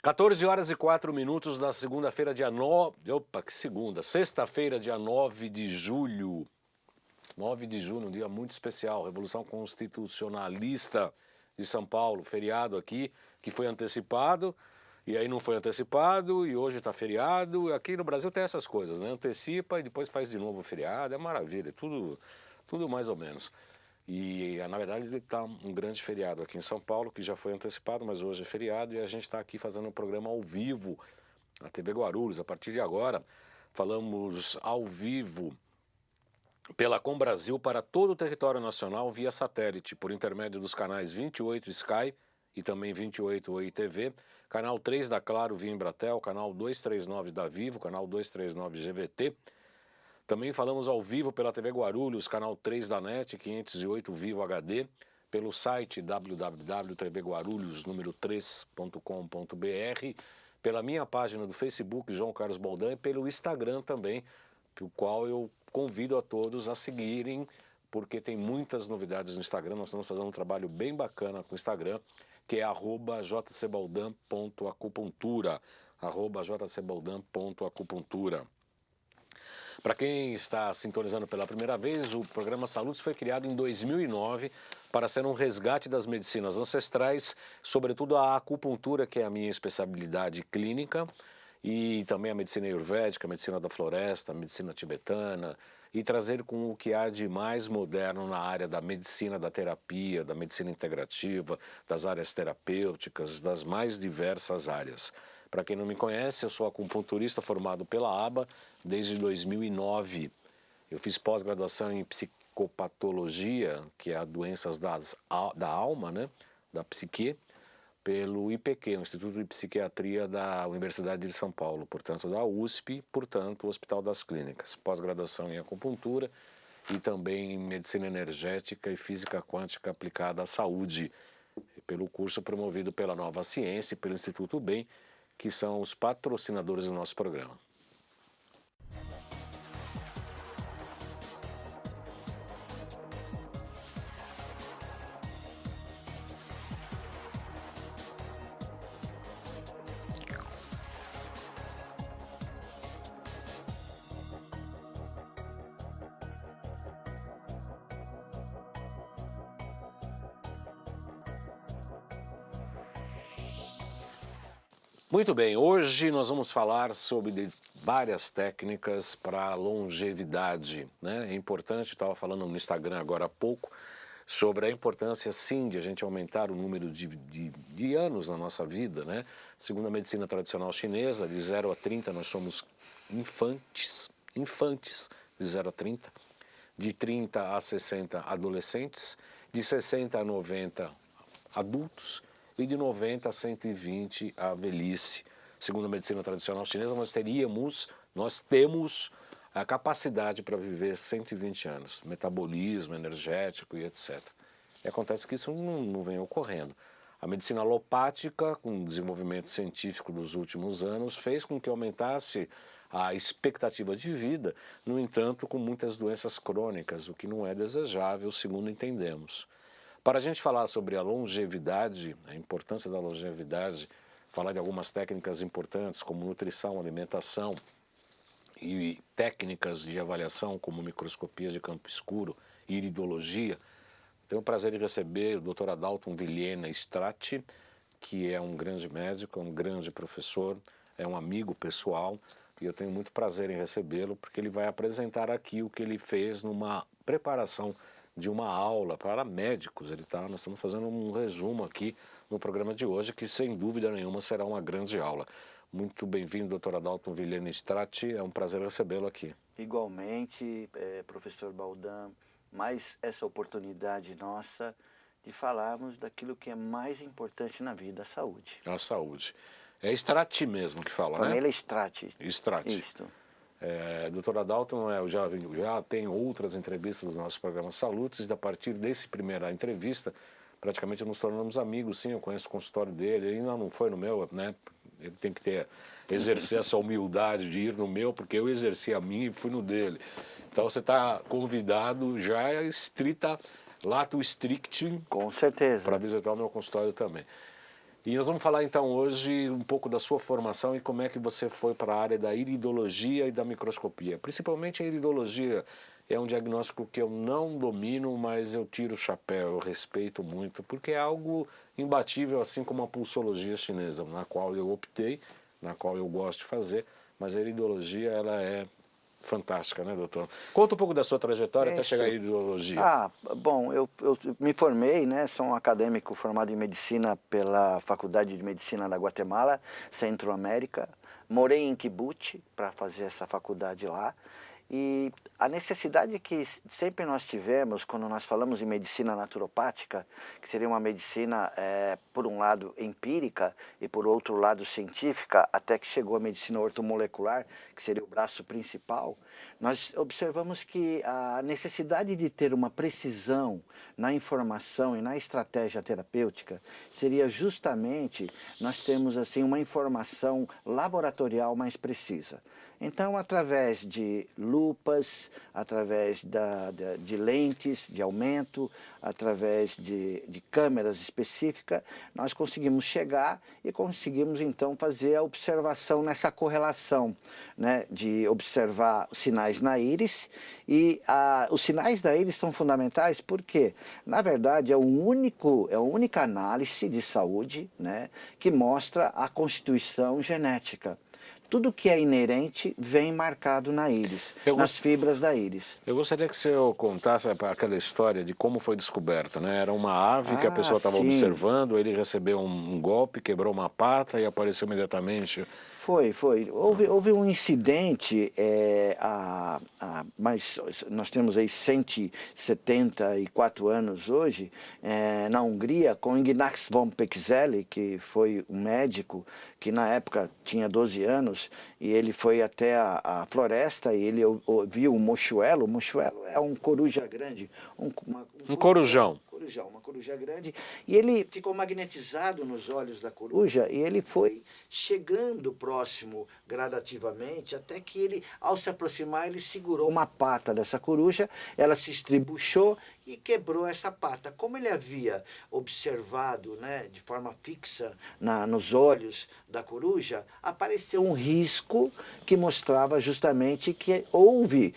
14 horas e 4 minutos da segunda-feira, dia 9... Opa, que segunda! Sexta-feira, dia 9 de julho. 9 de julho, um dia muito especial. Revolução Constitucionalista de São Paulo. Feriado aqui, que foi antecipado. E aí não foi antecipado, e hoje está feriado. Aqui no Brasil tem essas coisas, né? Antecipa e depois faz de novo o feriado. É maravilha, tudo mais ou menos. E, na verdade, está um grande feriado aqui em São Paulo, que já foi antecipado, mas hoje é feriado, e a gente está aqui fazendo um programa ao vivo na TV Guarulhos. A partir de agora, falamos ao vivo pela Com Brasil para todo o território nacional via satélite, por intermédio dos canais 28 Sky e também 28 Oi TV, canal 3 da Claro via Embratel, canal 239 da Vivo, canal 239 GVT. Também falamos ao vivo pela TV Guarulhos, canal 3 da NET, 508 Vivo HD, pelo site www.tvguarulhos3.com.br, pela minha página do Facebook, João Carlos Baldan, e pelo Instagram também, o qual eu convido a todos a seguirem, porque tem muitas novidades no Instagram. Nós estamos fazendo um trabalho bem bacana com o Instagram, que é @jcbaldan.acupuntura, @jcbaldan.acupuntura. Para quem está sintonizando pela primeira vez, o programa Salutos foi criado em 2009 para ser um resgate das medicinas ancestrais, sobretudo a acupuntura, que é a minha especialidade clínica, e também a medicina ayurvédica, a medicina da floresta, a medicina tibetana, e trazer com o que há de mais moderno na área da medicina, da terapia, da medicina integrativa, das áreas terapêuticas, das mais diversas áreas. Para quem não me conhece, eu sou acupunturista formado pela ABA desde 2009. Eu fiz pós-graduação em psicopatologia, que é a doenças da alma, né, da psique, pelo IPQ, o Instituto de Psiquiatria da Universidade de São Paulo, portanto da USP, portanto o Hospital das Clínicas. Pós-graduação em acupuntura e também em medicina energética e física quântica aplicada à saúde, pelo curso promovido pela Nova Ciência e pelo Instituto BEM, que são os patrocinadores do nosso programa. Muito bem, hoje nós vamos falar sobre várias técnicas para longevidade, né? É importante, eu estava falando no Instagram agora há pouco, sobre a importância sim de a gente aumentar o número de anos na nossa vida, né? Segundo a medicina tradicional chinesa, de 0 a 30 nós somos infantes de 0 a 30, de 30 a 60 adolescentes, de 60 a 90 adultos, e de 90 a 120 a velhice. Segundo a medicina tradicional chinesa, nós temos a capacidade para viver 120 anos, metabolismo energético e etc. E acontece que isso não vem ocorrendo. A medicina alopática, com o desenvolvimento científico dos últimos anos, fez com que aumentasse a expectativa de vida, no entanto, com muitas doenças crônicas, o que não é desejável, segundo entendemos. Para a gente falar sobre a longevidade, a importância da longevidade, falar de algumas técnicas importantes como nutrição, alimentação e técnicas de avaliação como microscopia de campo escuro e iridologia, tenho o prazer de receber o Dr. Adalton Vilhena Strati, que é um grande médico, um grande professor, é um amigo pessoal, e eu tenho muito prazer em recebê-lo porque ele vai apresentar aqui o que ele fez numa preparação de uma aula para médicos. Nós estamos fazendo um resumo aqui no programa de hoje, que sem dúvida nenhuma será uma grande aula. Muito bem-vindo, Dr. Adalton Vilhena Strati, é um prazer recebê-lo aqui. Igualmente, professor Baldan, mais essa oportunidade nossa de falarmos daquilo que é mais importante na vida, a saúde. A saúde. É Strati mesmo que fala, Para né? mim ele é Strati. Strati. Isto. Doutor Adalton, eu já tenho outras entrevistas nos nossos programas Salutos, e a partir dessa primeira entrevista, praticamente nos tornamos amigos, sim, eu conheço o consultório dele, ele ainda não foi no meu, né? Ele tem que exercer essa humildade de ir no meu, porque eu exerci a minha e fui no dele. Então você está convidado já lato strict, Com certeza. para visitar o meu consultório também. E nós vamos falar então hoje um pouco da sua formação e como é que você foi para a área da iridologia e da microscopia. Principalmente a iridologia é um diagnóstico que eu não domino, mas eu tiro o chapéu, eu respeito muito, porque é algo imbatível, assim como a pulsologia chinesa, na qual eu optei, na qual eu gosto de fazer, mas a iridologia ela é fantástica, né, doutor? Conta um pouco da sua trajetória até chegar à Isso. iridologia. Bom, eu me formei, né, sou um acadêmico formado em medicina pela Faculdade de Medicina da Guatemala, Centro-América. Morei em Quibute para fazer essa faculdade lá. E a necessidade que sempre nós tivemos quando nós falamos em medicina naturopática, que seria uma medicina, por um lado, empírica e por outro lado, científica, até que chegou a medicina ortomolecular, que seria o braço principal, nós observamos que a necessidade de ter uma precisão na informação e na estratégia terapêutica seria justamente nós termos assim, uma informação laboratorial mais precisa. Então, através de lupas, através de lentes de aumento, através de câmeras específicas, nós conseguimos chegar e conseguimos então fazer a observação nessa correlação, né, de observar os sinais na íris. E os sinais da íris são fundamentais porque, na verdade, é a única análise de saúde, né, que mostra a constituição genética. Tudo que é inerente vem marcado na íris, nas fibras da íris. Eu gostaria que o senhor contasse aquela história de como foi descoberta, né? Era uma ave que a pessoa estava observando, ele recebeu um golpe, quebrou uma pata e apareceu imediatamente. Foi. Houve um incidente, mas nós temos aí 174 anos hoje, na Hungria, com Ignaz von Petzele, que foi um médico que na época tinha 12 anos, e ele foi até a floresta e ele viu um mochuelo. O mochuelo é um coruja grande. Um corujão. Uma coruja grande, e ele ficou magnetizado nos olhos da coruja e ele foi chegando próximo gradativamente, até que ele, ao se aproximar, ele segurou uma pata dessa coruja, ela se estribuchou e quebrou essa pata. Como ele havia observado, né, de forma fixa nos olhos da coruja, apareceu um risco que mostrava justamente que houve,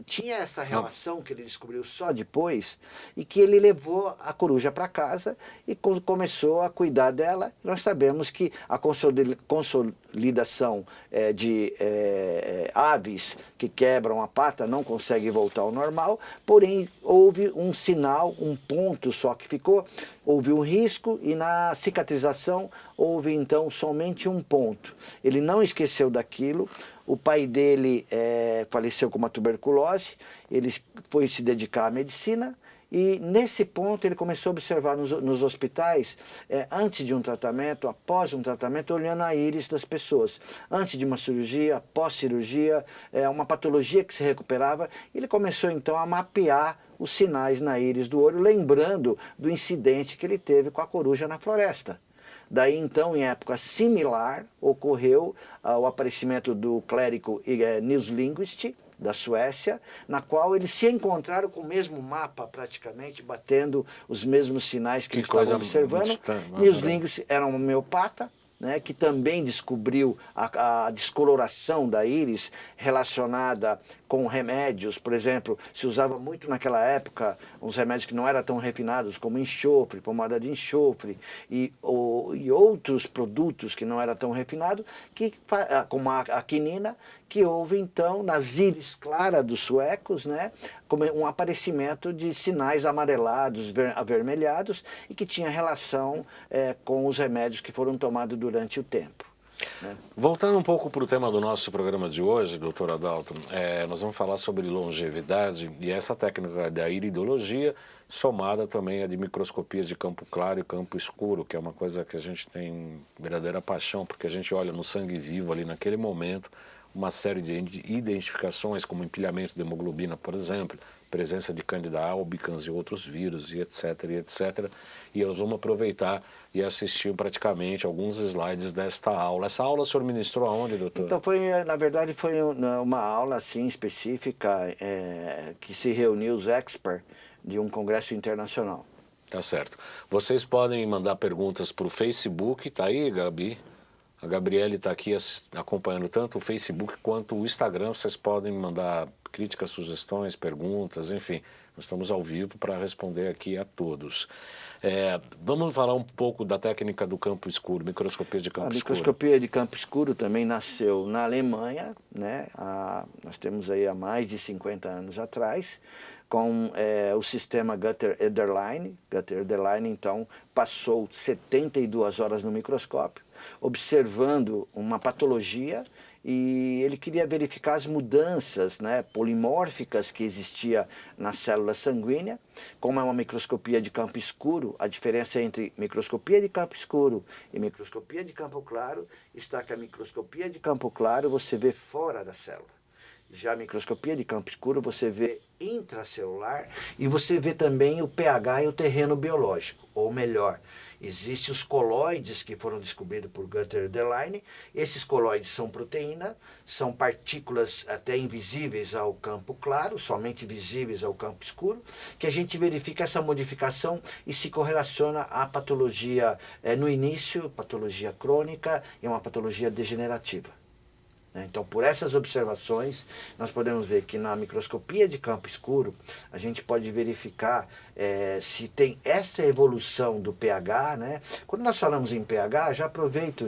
tinha essa relação que ele descobriu só depois, e que ele levou a coruja para casa e começou a cuidar dela. Nós sabemos que a consolidação de aves que quebram a pata não consegue voltar ao normal, porém houve um sinal, um ponto só que ficou, houve um risco e na cicatrização houve então somente um ponto. Ele não esqueceu daquilo. O pai dele faleceu com uma tuberculose, ele foi se dedicar à medicina. E nesse ponto ele começou a observar nos hospitais, antes de um tratamento, após um tratamento, olhando a íris das pessoas. Antes de uma cirurgia, pós-cirurgia, uma patologia que se recuperava, ele começou então a mapear os sinais na íris do olho, lembrando do incidente que ele teve com a coruja na floresta. Daí então, em época similar, ocorreu o aparecimento do clérigo Nils Lindquist, da Suécia, na qual eles se encontraram com o mesmo mapa praticamente, batendo os mesmos sinais que eles estavam observando. Nils Lindquist era um homeopata, né, que também descobriu a descoloração da íris relacionada com remédios. Por exemplo, se usava muito naquela época uns remédios que não eram tão refinados, como enxofre, pomada de enxofre, e outros produtos que não eram tão refinados, como a quinina, que houve então nas íris claras dos suecos, né, como um aparecimento de sinais amarelados, avermelhados, e que tinha relação com os remédios que foram tomados durante o tempo, né? Voltando um pouco para o tema do nosso programa de hoje, doutor Adalto, nós vamos falar sobre longevidade e essa técnica da iridologia, somada também a de microscopia de campo claro e campo escuro, que é uma coisa que a gente tem verdadeira paixão, porque a gente olha no sangue vivo ali naquele momento, uma série de identificações, como empilhamento de hemoglobina, por exemplo, presença de Candida albicans e outros vírus, e etc. E nós vamos aproveitar e assistir praticamente alguns slides desta aula. Essa aula o senhor ministrou aonde, doutor? Então, na verdade, foi uma aula assim, específica que se reuniu os experts de um congresso internacional. Tá certo. Vocês podem mandar perguntas para o Facebook, tá aí, Gabi? A Gabriele está aqui acompanhando tanto o Facebook quanto o Instagram. Vocês podem mandar críticas, sugestões, perguntas, enfim. Nós estamos ao vivo para responder aqui a todos. Vamos falar um pouco da técnica do campo escuro, microscopia de campo escuro. A microscopia de campo escuro também nasceu na Alemanha, né? Nós temos aí há mais de 50 anos atrás, com o sistema Gutter-Ederlein. Gutter-Ederlein, então, passou 72 horas no microscópio, observando uma patologia, e ele queria verificar as mudanças, né, polimórficas que existia na célula sanguínea. Como é uma microscopia de campo escuro, a diferença entre microscopia de campo escuro e microscopia de campo claro está que a microscopia de campo claro você vê fora da célula. Já a microscopia de campo escuro você vê intracelular e você vê também o pH e o terreno biológico, ou melhor, existem os colóides que foram descobridos por Gutter-Ederlein. Esses colóides são proteína, são partículas até invisíveis ao campo claro, somente visíveis ao campo escuro, que a gente verifica essa modificação e se correlaciona à patologia no início, patologia crônica e uma patologia degenerativa. Então, por essas observações, nós podemos ver que na microscopia de campo escuro, a gente pode verificar se tem essa evolução do pH, né? Quando nós falamos em pH, já aproveito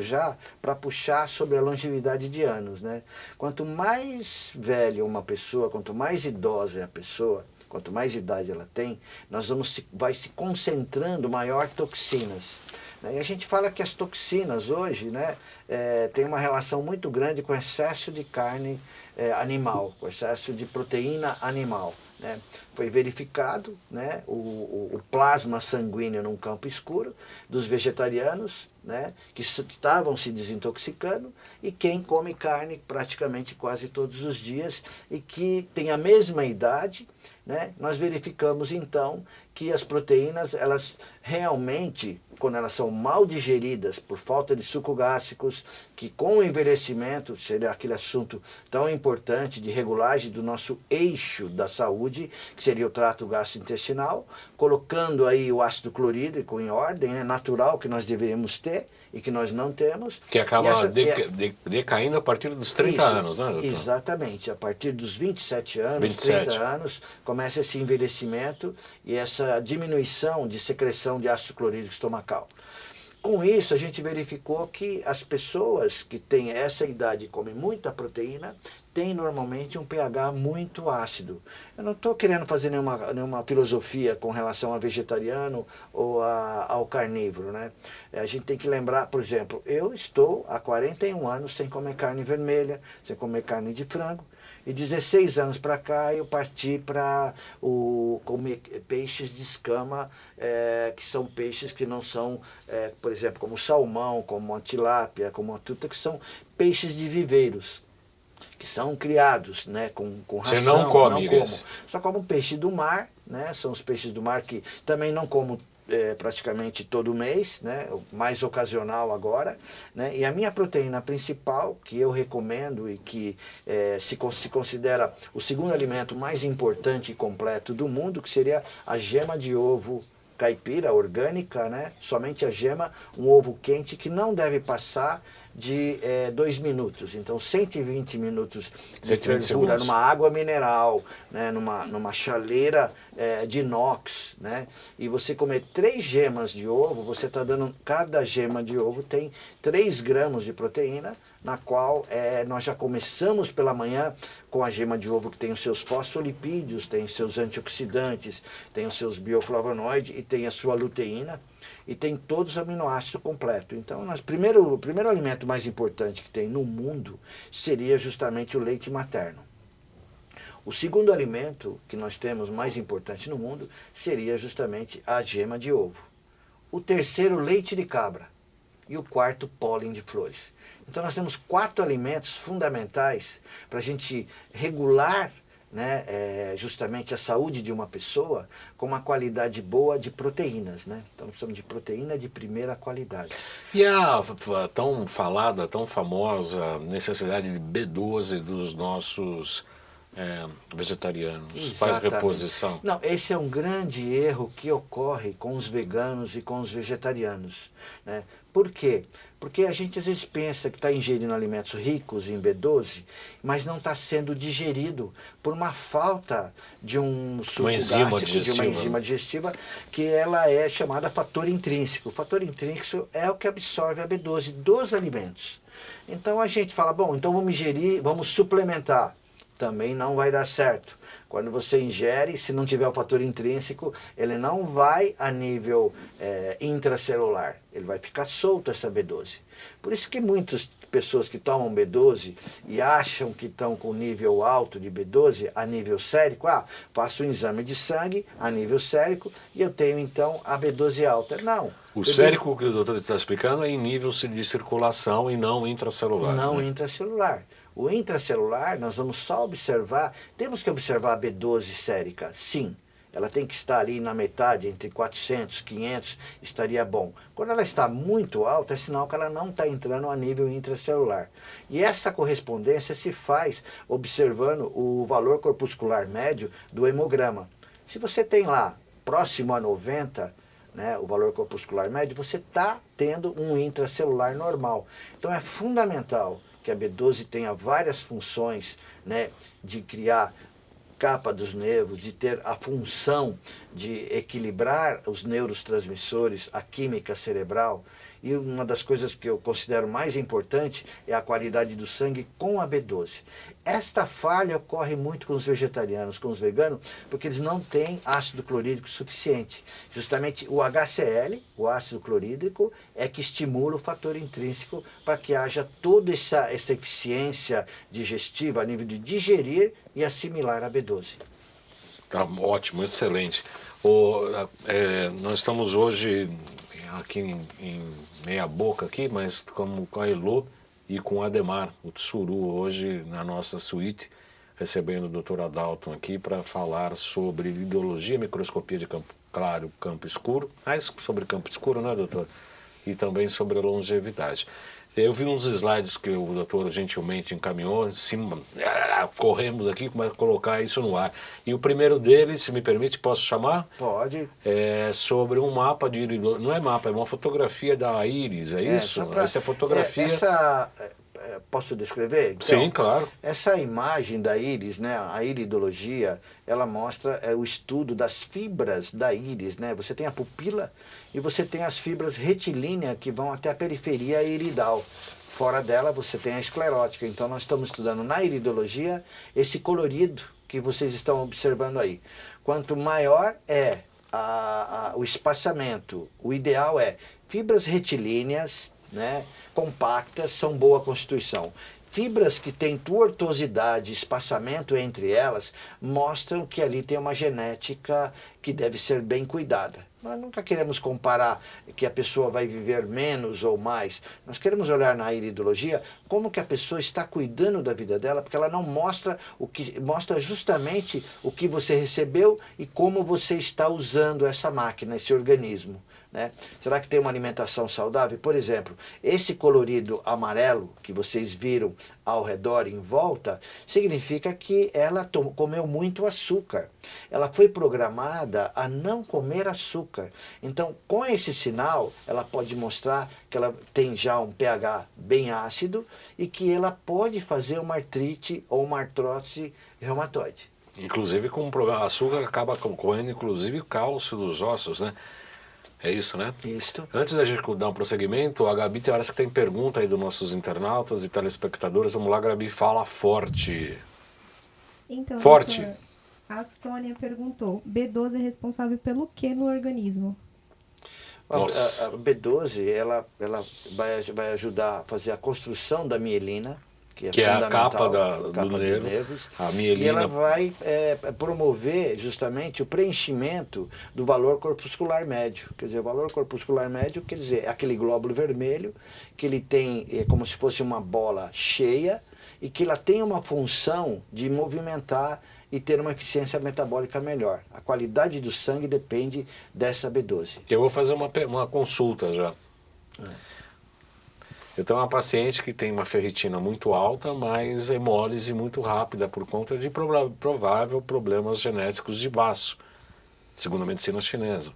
para puxar sobre a longevidade de anos, né? Quanto mais velha uma pessoa, quanto mais idosa é a pessoa, quanto mais idade ela tem, vai se concentrando maior toxinas. E a gente fala que as toxinas hoje, né, tem uma relação muito grande com o excesso de carne animal, com o excesso de proteína animal. Né? Foi verificado, né, o plasma sanguíneo num campo escuro dos vegetarianos, né, que estavam se desintoxicando, e quem come carne praticamente quase todos os dias e que tem a mesma idade, né, nós verificamos então que as proteínas, elas realmente, quando elas são mal digeridas por falta de suco gástricos, que com o envelhecimento, seria aquele assunto tão importante de regulagem do nosso eixo da saúde, que seria o trato gastrointestinal, colocando aí o ácido clorídrico em ordem, né, natural, que nós deveríamos ter e que nós não temos. Que acaba decaindo a partir dos 30 anos, né, doutor? Exatamente, a partir dos 27 anos, 30 anos, começa esse envelhecimento e essa diminuição de secreção de ácido clorídrico estomacal. Com isso, a gente verificou que as pessoas que têm essa idade e comem muita proteína, têm normalmente um pH muito ácido. Eu não estou querendo fazer nenhuma filosofia com relação a vegetariano ou ao carnívoro, né? A gente tem que lembrar, por exemplo, eu estou há 41 anos sem comer carne vermelha, sem comer carne de frango, e 16 anos para cá eu parti para comer peixes de escama, que são peixes que não são, por exemplo, como o salmão, como a tilápia, como a truta, que são peixes de viveiros, que são criados, né, com ração. Você não come, não como. Só como peixe do mar, né, são os peixes do mar que também não como praticamente todo mês, né, mais ocasional agora, né, e a minha proteína principal, que eu recomendo e que se considera o segundo alimento mais importante e completo do mundo, que seria a gema de ovo caipira, orgânica, né, somente a gema, um ovo quente que não deve passar de 2 minutos, então 120 minutos de fervura numa água mineral, né, numa chaleira de inox, né, e você comer 3 gemas de ovo, você está dando, cada gema de ovo tem 3 gramas de proteína, na qual nós já começamos pela manhã com a gema de ovo que tem os seus fosfolipídios, tem os seus antioxidantes, tem os seus bioflavonoides e tem a sua luteína, e tem todos os aminoácidos completos. Então, o primeiro alimento mais importante que tem no mundo seria justamente o leite materno. O segundo alimento que nós temos mais importante no mundo seria justamente a gema de ovo. O terceiro, leite de cabra. E o quarto, pólen de flores. Então, nós temos 4 alimentos fundamentais para a gente regular, né, justamente a saúde de uma pessoa com uma qualidade boa de proteínas, né? Então nós precisamos de proteína de primeira qualidade. E a tão falada, tão famosa necessidade de B12 dos nossos vegetarianos, Exatamente. faz reposição? Não, esse é um grande erro que ocorre com os veganos e com os vegetarianos, né? Por quê? Porque a gente às vezes pensa que está ingerindo alimentos ricos em B12, mas não está sendo digerido por uma falta de um suco gástrico, de uma enzima digestiva, que ela é chamada fator intrínseco. O fator intrínseco é o que absorve a B12 dos alimentos. Então a gente fala, bom, então vamos ingerir, vamos suplementar. Também não vai dar certo. Quando você ingere, se não tiver o fator intrínseco, ele não vai a nível intracelular. Ele vai ficar solto essa B12. Por isso que muitas pessoas que tomam B12 e acham que estão com nível alto de B12 a nível sérico, faço um exame de sangue a nível sérico e eu tenho então a B12 alta. Não. O sérico que o doutor está explicando é em nível de circulação e não intracelular. Não, né? Intracelular. O intracelular, nós vamos só observar, temos que observar a B12 sérica, sim. Ela tem que estar ali na metade, entre 400 e 500, estaria bom. Quando ela está muito alta, é sinal que ela não está entrando a nível intracelular. E essa correspondência se faz observando o valor corpuscular médio do hemograma. Se você tem lá, próximo a 90, né, o valor corpuscular médio, você está tendo um intracelular normal. Então é fundamental que a B12 tenha várias funções, né, de criar capa dos nervos, de ter a função de equilibrar os neurotransmissores, a química cerebral. E uma das coisas que eu considero mais importante é a qualidade do sangue com a B12. Esta falha ocorre muito com os vegetarianos, com os veganos, porque eles não têm ácido clorídrico suficiente. Justamente o HCl, o ácido clorídrico, é que estimula o fator intrínseco para que haja toda essa eficiência digestiva a nível de digerir e assimilar a B12. Tá ótimo, excelente. Nós estamos hoje aqui em meia boca aqui, mas como com a Elô e com o Ademar, o Tsuru, hoje na nossa suíte, recebendo o Dr. Adalton aqui para falar sobre ideologia, microscopia de campo claro, campo escuro, mais sobre campo escuro, né, doutor? E também sobre a longevidade. Eu vi uns slides que o doutor gentilmente encaminhou, corremos aqui para colocar isso no ar. E o primeiro deles, se me permite, posso chamar? Pode. É sobre um mapa de íris, não é mapa, é uma fotografia da íris, é isso? Essa é fotografia... Posso descrever? Então, sim, claro. Essa imagem da íris, né, a iridologia, ela mostra o estudo das fibras da íris, né? Você tem a pupila e você tem as fibras retilíneas que vão até a periferia iridal. Fora dela você tem a esclerótica. Então nós estamos estudando na iridologia esse colorido que vocês estão observando aí. Quanto maior é o espaçamento, o ideal é fibras retilíneas, né, compactas, são boa constituição. Fibras que têm tortuosidade, espaçamento entre elas, mostram que ali tem uma genética que deve ser bem cuidada. Nós nunca queremos comparar que a pessoa vai viver menos ou mais. Nós queremos olhar na iridologia como que a pessoa está cuidando da vida dela, porque ela não mostra mostra justamente o que você recebeu e como você está usando essa máquina, esse organismo. Né? Será que tem uma alimentação saudável? Por exemplo, esse colorido amarelo que vocês viram ao redor, em volta, significa que ela comeu muito açúcar. Ela foi programada a não comer açúcar. Então, com esse sinal, ela pode mostrar que ela tem já um pH bem ácido e que ela pode fazer uma artrite ou uma artrose reumatoide. Inclusive, com o problema, açúcar acaba corroendo, inclusive, o cálcio dos ossos, né? É isso, né? Isso. Antes da gente dar um prosseguimento, a Gabi tem horas que tem pergunta aí dos nossos internautas e telespectadores. Vamos lá, Gabi, fala forte. Então, forte. Doutor, a Sônia perguntou, B12 é responsável pelo que no organismo? A B12, ela vai ajudar a fazer a construção da mielina, que é a capa do nervo, a mielina. E ela vai promover justamente o preenchimento do valor corpuscular médio. Quer dizer, o valor corpuscular médio, quer dizer, é aquele glóbulo vermelho, que ele tem como se fosse uma bola cheia, e que ela tem uma função de movimentar e ter uma eficiência metabólica melhor. A qualidade do sangue depende dessa B12. Eu vou fazer uma consulta já. Eu tenho uma paciente que tem uma ferritina muito alta, mas hemólise muito rápida por conta de provável problemas genéticos de baço, segundo a medicina chinesa.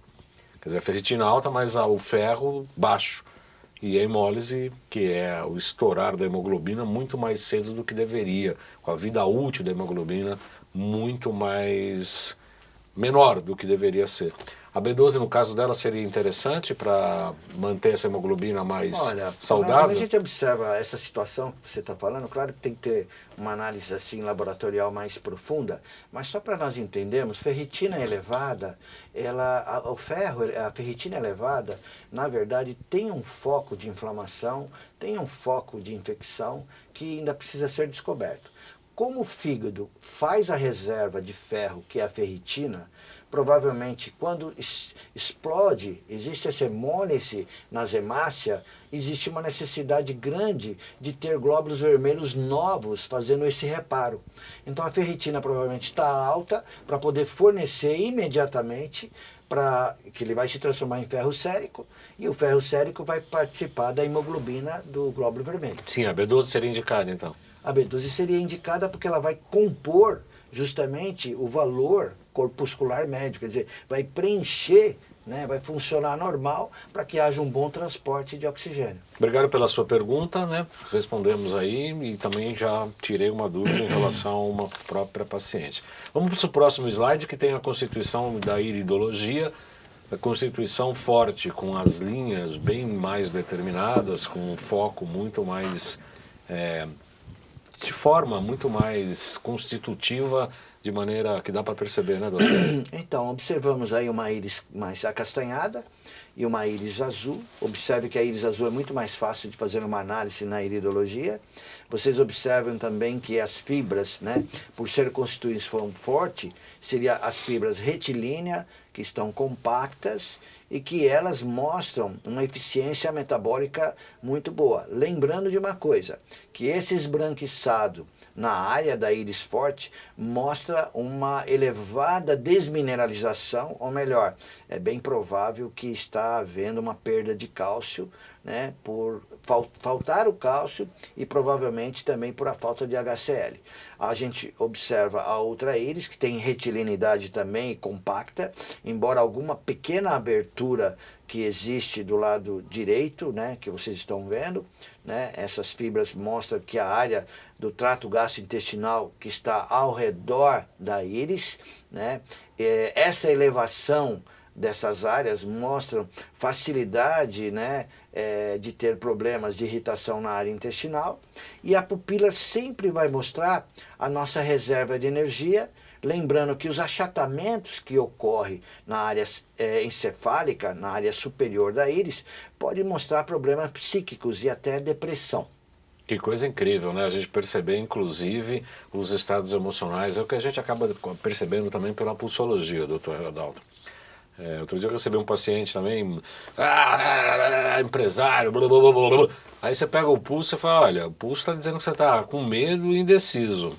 Quer dizer, a ferritina alta, mas o ferro baixo. E a hemólise, que é o estourar da hemoglobina muito mais cedo do que deveria, com a vida útil da hemoglobina muito mais menor do que deveria ser. A B12, no caso dela, seria interessante para manter essa hemoglobina mais saudável? Quando a gente observa essa situação que você está falando, claro que tem que ter uma análise assim laboratorial mais profunda, mas só para nós entendermos, ferritina elevada, a ferritina elevada, na verdade, tem um foco de inflamação, tem um foco de infecção que ainda precisa ser descoberto. Como o fígado faz a reserva de ferro, que é a ferritina, provavelmente quando explode, existe essa hemólise nas hemácias, existe uma necessidade grande de ter glóbulos vermelhos novos fazendo esse reparo. Então a ferritina provavelmente está alta para poder fornecer imediatamente, que ele vai se transformar em ferro sérico, e o ferro sérico vai participar da hemoglobina do glóbulo vermelho. Sim, a B12 seria indicada então. A B12 seria indicada porque ela vai compor justamente o valor corpuscular médio, quer dizer, vai preencher, né, vai funcionar normal para que haja um bom transporte de oxigênio. Obrigado pela sua pergunta, né? Respondemos aí e também já tirei uma dúvida em relação a uma própria paciente. Vamos para o próximo slide, que tem a constituição da iridologia, a constituição forte, com as linhas bem mais determinadas, com um foco muito mais... de forma muito mais constitutiva, de maneira que dá para perceber, né, doutor? Então, observamos aí uma íris mais acastanhada e uma íris azul. Observe que a íris azul é muito mais fácil de fazer uma análise na iridologia. Vocês observam também que as fibras, né, por ser constituição forte, seria as fibras retilínea, que estão compactas e que elas mostram uma eficiência metabólica muito boa. Lembrando de uma coisa, que esse esbranquiçado na área da íris forte mostra uma elevada desmineralização, ou melhor, é bem provável que está havendo uma perda de cálcio, né, por faltar o cálcio e provavelmente também por a falta de HCl. A gente observa a outra íris, que tem retilinidade também e compacta, embora alguma pequena abertura que existe do lado direito, né, que vocês estão vendo, né, essas fibras mostram que a área do trato gastrointestinal que está ao redor da íris, né, essa elevação dessas áreas mostram facilidade, né, de ter problemas de irritação na área intestinal, e a pupila sempre vai mostrar a nossa reserva de energia, lembrando que os achatamentos que ocorrem na área encefálica, na área superior da íris, podem mostrar problemas psíquicos e até depressão. Que coisa incrível, né? A gente perceber, inclusive, os estados emocionais. É o que a gente acaba percebendo também pela pulsologia, doutor Adalto. Outro dia eu recebi um paciente também, empresário, blá, blá, blá, blá, blá. Aí você pega o pulso e fala, olha, o pulso está dizendo que você está com medo e indeciso.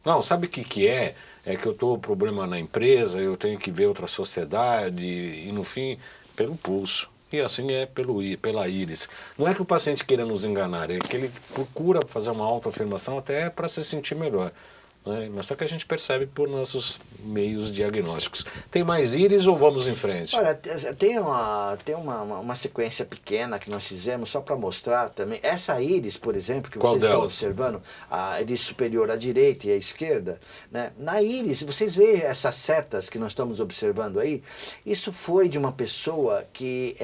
Não, sabe o que é? É que eu estou com problema na empresa, eu tenho que ver outra sociedade, e no fim, pelo pulso. E assim é pela íris. Não é que o paciente queira nos enganar, é que ele procura fazer uma autoafirmação até para se sentir melhor. Mas só que a gente percebe por nossos meios diagnósticos. Tem mais íris ou vamos em frente? Olha, tem uma sequência pequena que nós fizemos só para mostrar também. Essa íris, por exemplo, que vocês estão observando, a íris superior à direita e à esquerda, né? Na íris, vocês veem essas setas que nós estamos observando aí? Isso foi de uma pessoa que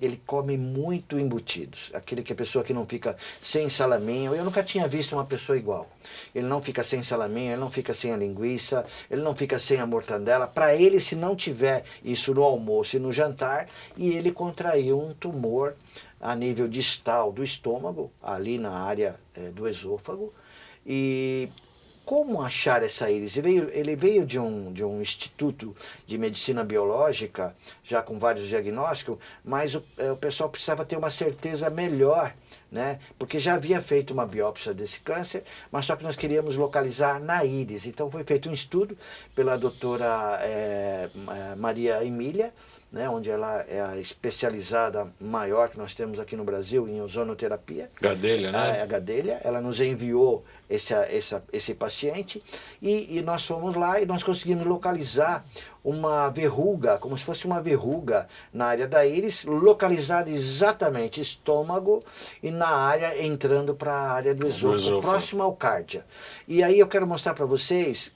ele come muito embutidos. Aquele que a pessoa que não fica sem salaminho. Eu nunca tinha visto uma pessoa igual. Ele não fica sem salaminho, ele não fica sem a linguiça, ele não fica sem a mortandela. Para ele, se não tiver isso no almoço e no jantar, e ele contraiu um tumor a nível distal do estômago, ali na área do esôfago. E como achar essa íris? Ele veio de um instituto de medicina biológica, já com vários diagnósticos, mas o pessoal precisava ter uma certeza melhor, né? Porque já havia feito uma biópsia desse câncer, mas só que nós queríamos localizar na íris. Então foi feito um estudo pela doutora Maria Emília, né, onde ela é a especializada maior que nós temos aqui no Brasil em ozonoterapia. Gadelha, né? A Gadelha, ela nos enviou esse paciente e nós fomos lá e nós conseguimos localizar uma verruga, como se fosse uma verruga na área da íris, localizada exatamente estômago e na área entrando para a área do esôfago, próxima ao cárdia. E aí eu quero mostrar para vocês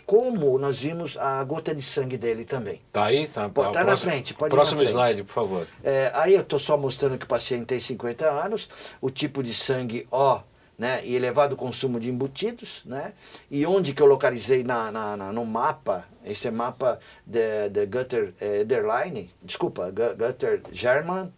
como nós vimos a gota de sangue dele também. Tá aí? Tá na frente, pode ir próximo na frente. slide, por favor. Aí eu estou só mostrando que o paciente tem 50 anos, o tipo de sangue O, né, e elevado consumo de embutidos, né, e onde que eu localizei no mapa, esse é mapa de Gutter Ederlein, desculpa, Gutter German,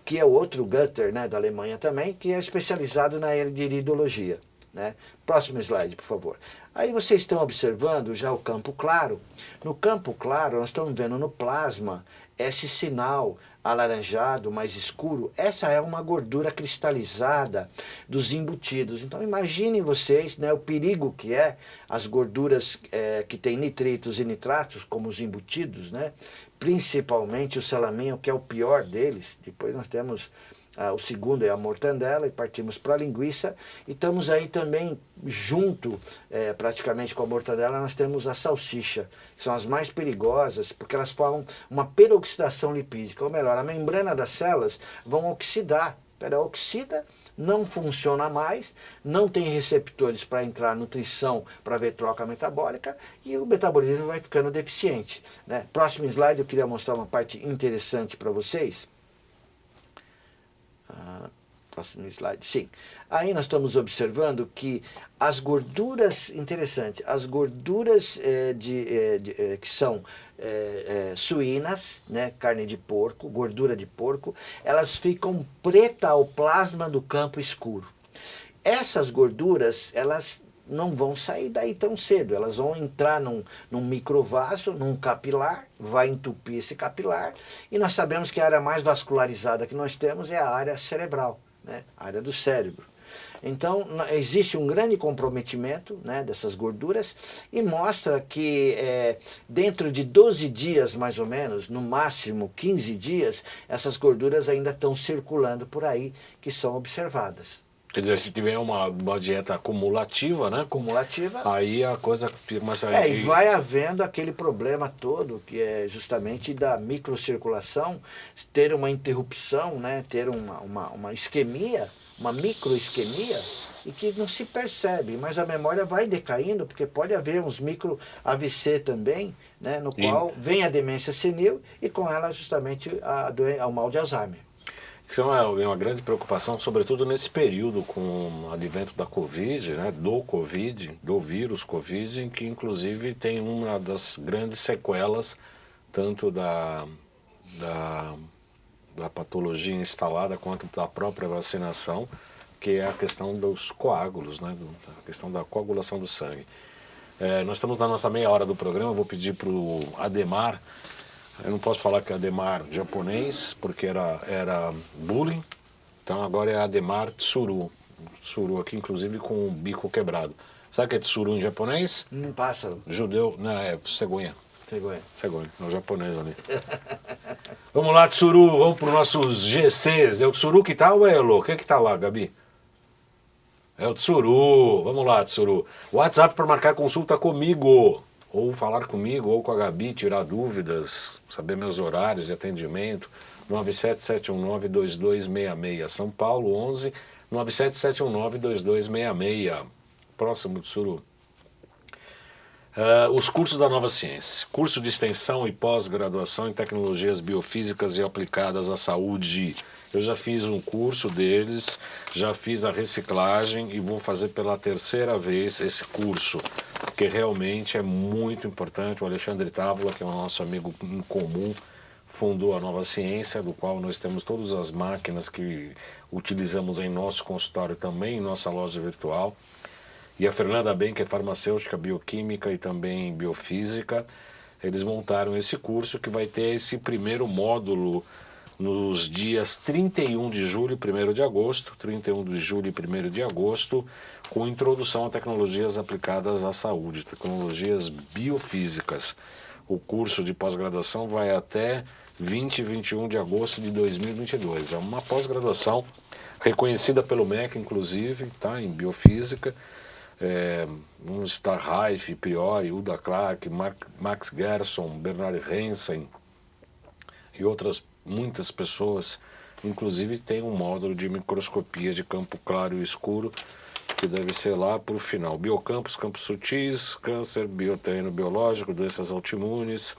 que é outro Gutter, né, da Alemanha também, que é especializado na área de iridologia, né. Próximo slide, por favor. Aí vocês estão observando já o campo claro. No campo claro, nós estamos vendo no plasma esse sinal alaranjado, mais escuro. Essa é uma gordura cristalizada dos embutidos. Então imaginem vocês, né, o perigo que é as gorduras que têm nitritos e nitratos, como os embutidos, né, principalmente o salaminho, que é o pior deles. Depois nós temos o segundo é a mortandela e partimos para a linguiça. E estamos aí também junto, praticamente com a mortadela, nós temos a salsicha, que são as mais perigosas, porque elas formam uma peroxidação lipídica, ou melhor, a membrana das células vão oxidar. Oxida, não funciona mais, não tem receptores para entrar nutrição para ver troca metabólica e o metabolismo vai ficando deficiente, né? Próximo slide, eu queria mostrar uma parte interessante para vocês. Próximo slide, sim. Aí nós estamos observando que as gorduras, interessante, as gorduras que são suínas, né, carne de porco, gordura de porco, elas ficam preta ao plasma do campo escuro. Essas gorduras, elas não vão sair daí tão cedo, elas vão entrar num microvaso, num capilar, vai entupir esse capilar, e nós sabemos que a área mais vascularizada que nós temos é a área cerebral, né, a área do cérebro. Então, existe um grande comprometimento, né, dessas gorduras e mostra que dentro de 12 dias, mais ou menos, no máximo 15 dias, essas gorduras ainda estão circulando por aí, que são observadas. Quer dizer, se tiver uma dieta acumulativa, né? Acumulativa. Aí a coisa fica mais... E vai havendo aquele problema todo, que é justamente da microcirculação, ter uma interrupção, né? Ter uma isquemia, uma microisquemia, e que não se percebe, mas a memória vai decaindo, porque pode haver uns micro AVC também, né? No qual vem a demência senil e com ela justamente o mal de Alzheimer. Isso é uma grande preocupação, sobretudo nesse período com o advento da Covid, né, do vírus Covid, em que inclusive tem uma das grandes sequelas, tanto da patologia instalada quanto da própria vacinação, que é a questão dos coágulos, né, a questão da coagulação do sangue. Nós estamos na nossa meia hora do programa, eu vou pedir para o Ademar. Eu não posso falar que é Ademar japonês, porque era bullying. Então agora é Ademar Tsuru. Tsuru aqui, inclusive, com o bico quebrado. Sabe o que é Tsuru em japonês? Um pássaro. Judeu, não, é cegonha. Cegonha, é o japonês ali. Vamos lá, Tsuru, vamos para os nossos GCs. É o Tsuru que tá ou é Elo? O que tá lá, Gabi? É o Tsuru. Vamos lá, Tsuru. WhatsApp para marcar consulta comigo. Ou falar comigo, ou com a Gabi, tirar dúvidas, saber meus horários de atendimento, 977192266, São Paulo, 11 977192266. Próximo, Tsuru. Os cursos da Nova Ciência. Curso de extensão e pós-graduação em tecnologias biofísicas e aplicadas à saúde. Eu já fiz um curso deles, já fiz a reciclagem e vou fazer pela terceira vez esse curso, porque realmente é muito importante. O Alexandre Távola, que é o nosso amigo em comum, fundou a Nova Ciência, do qual nós temos todas as máquinas que utilizamos em nosso consultório também, em nossa loja virtual. E a Fernanda Ben, que é farmacêutica, bioquímica e também biofísica, eles montaram esse curso que vai ter esse primeiro módulo nos dias 31 de julho e 1º de agosto, 31 de julho e 1º de agosto, com introdução a tecnologias aplicadas à saúde, tecnologias biofísicas. O curso de pós-graduação vai até 20 e 21 de agosto de 2022. É uma pós-graduação reconhecida pelo MEC, inclusive, tá, em biofísica. Vamos estar Raif, Priori, Uda Clark, Max Gerson, Bernard Hensen e outras muitas pessoas. Inclusive tem um módulo de microscopia de campo claro e escuro, que deve ser lá para o final. Biocampos, campos sutis, câncer, bioterreno biológico, doenças autoimunes,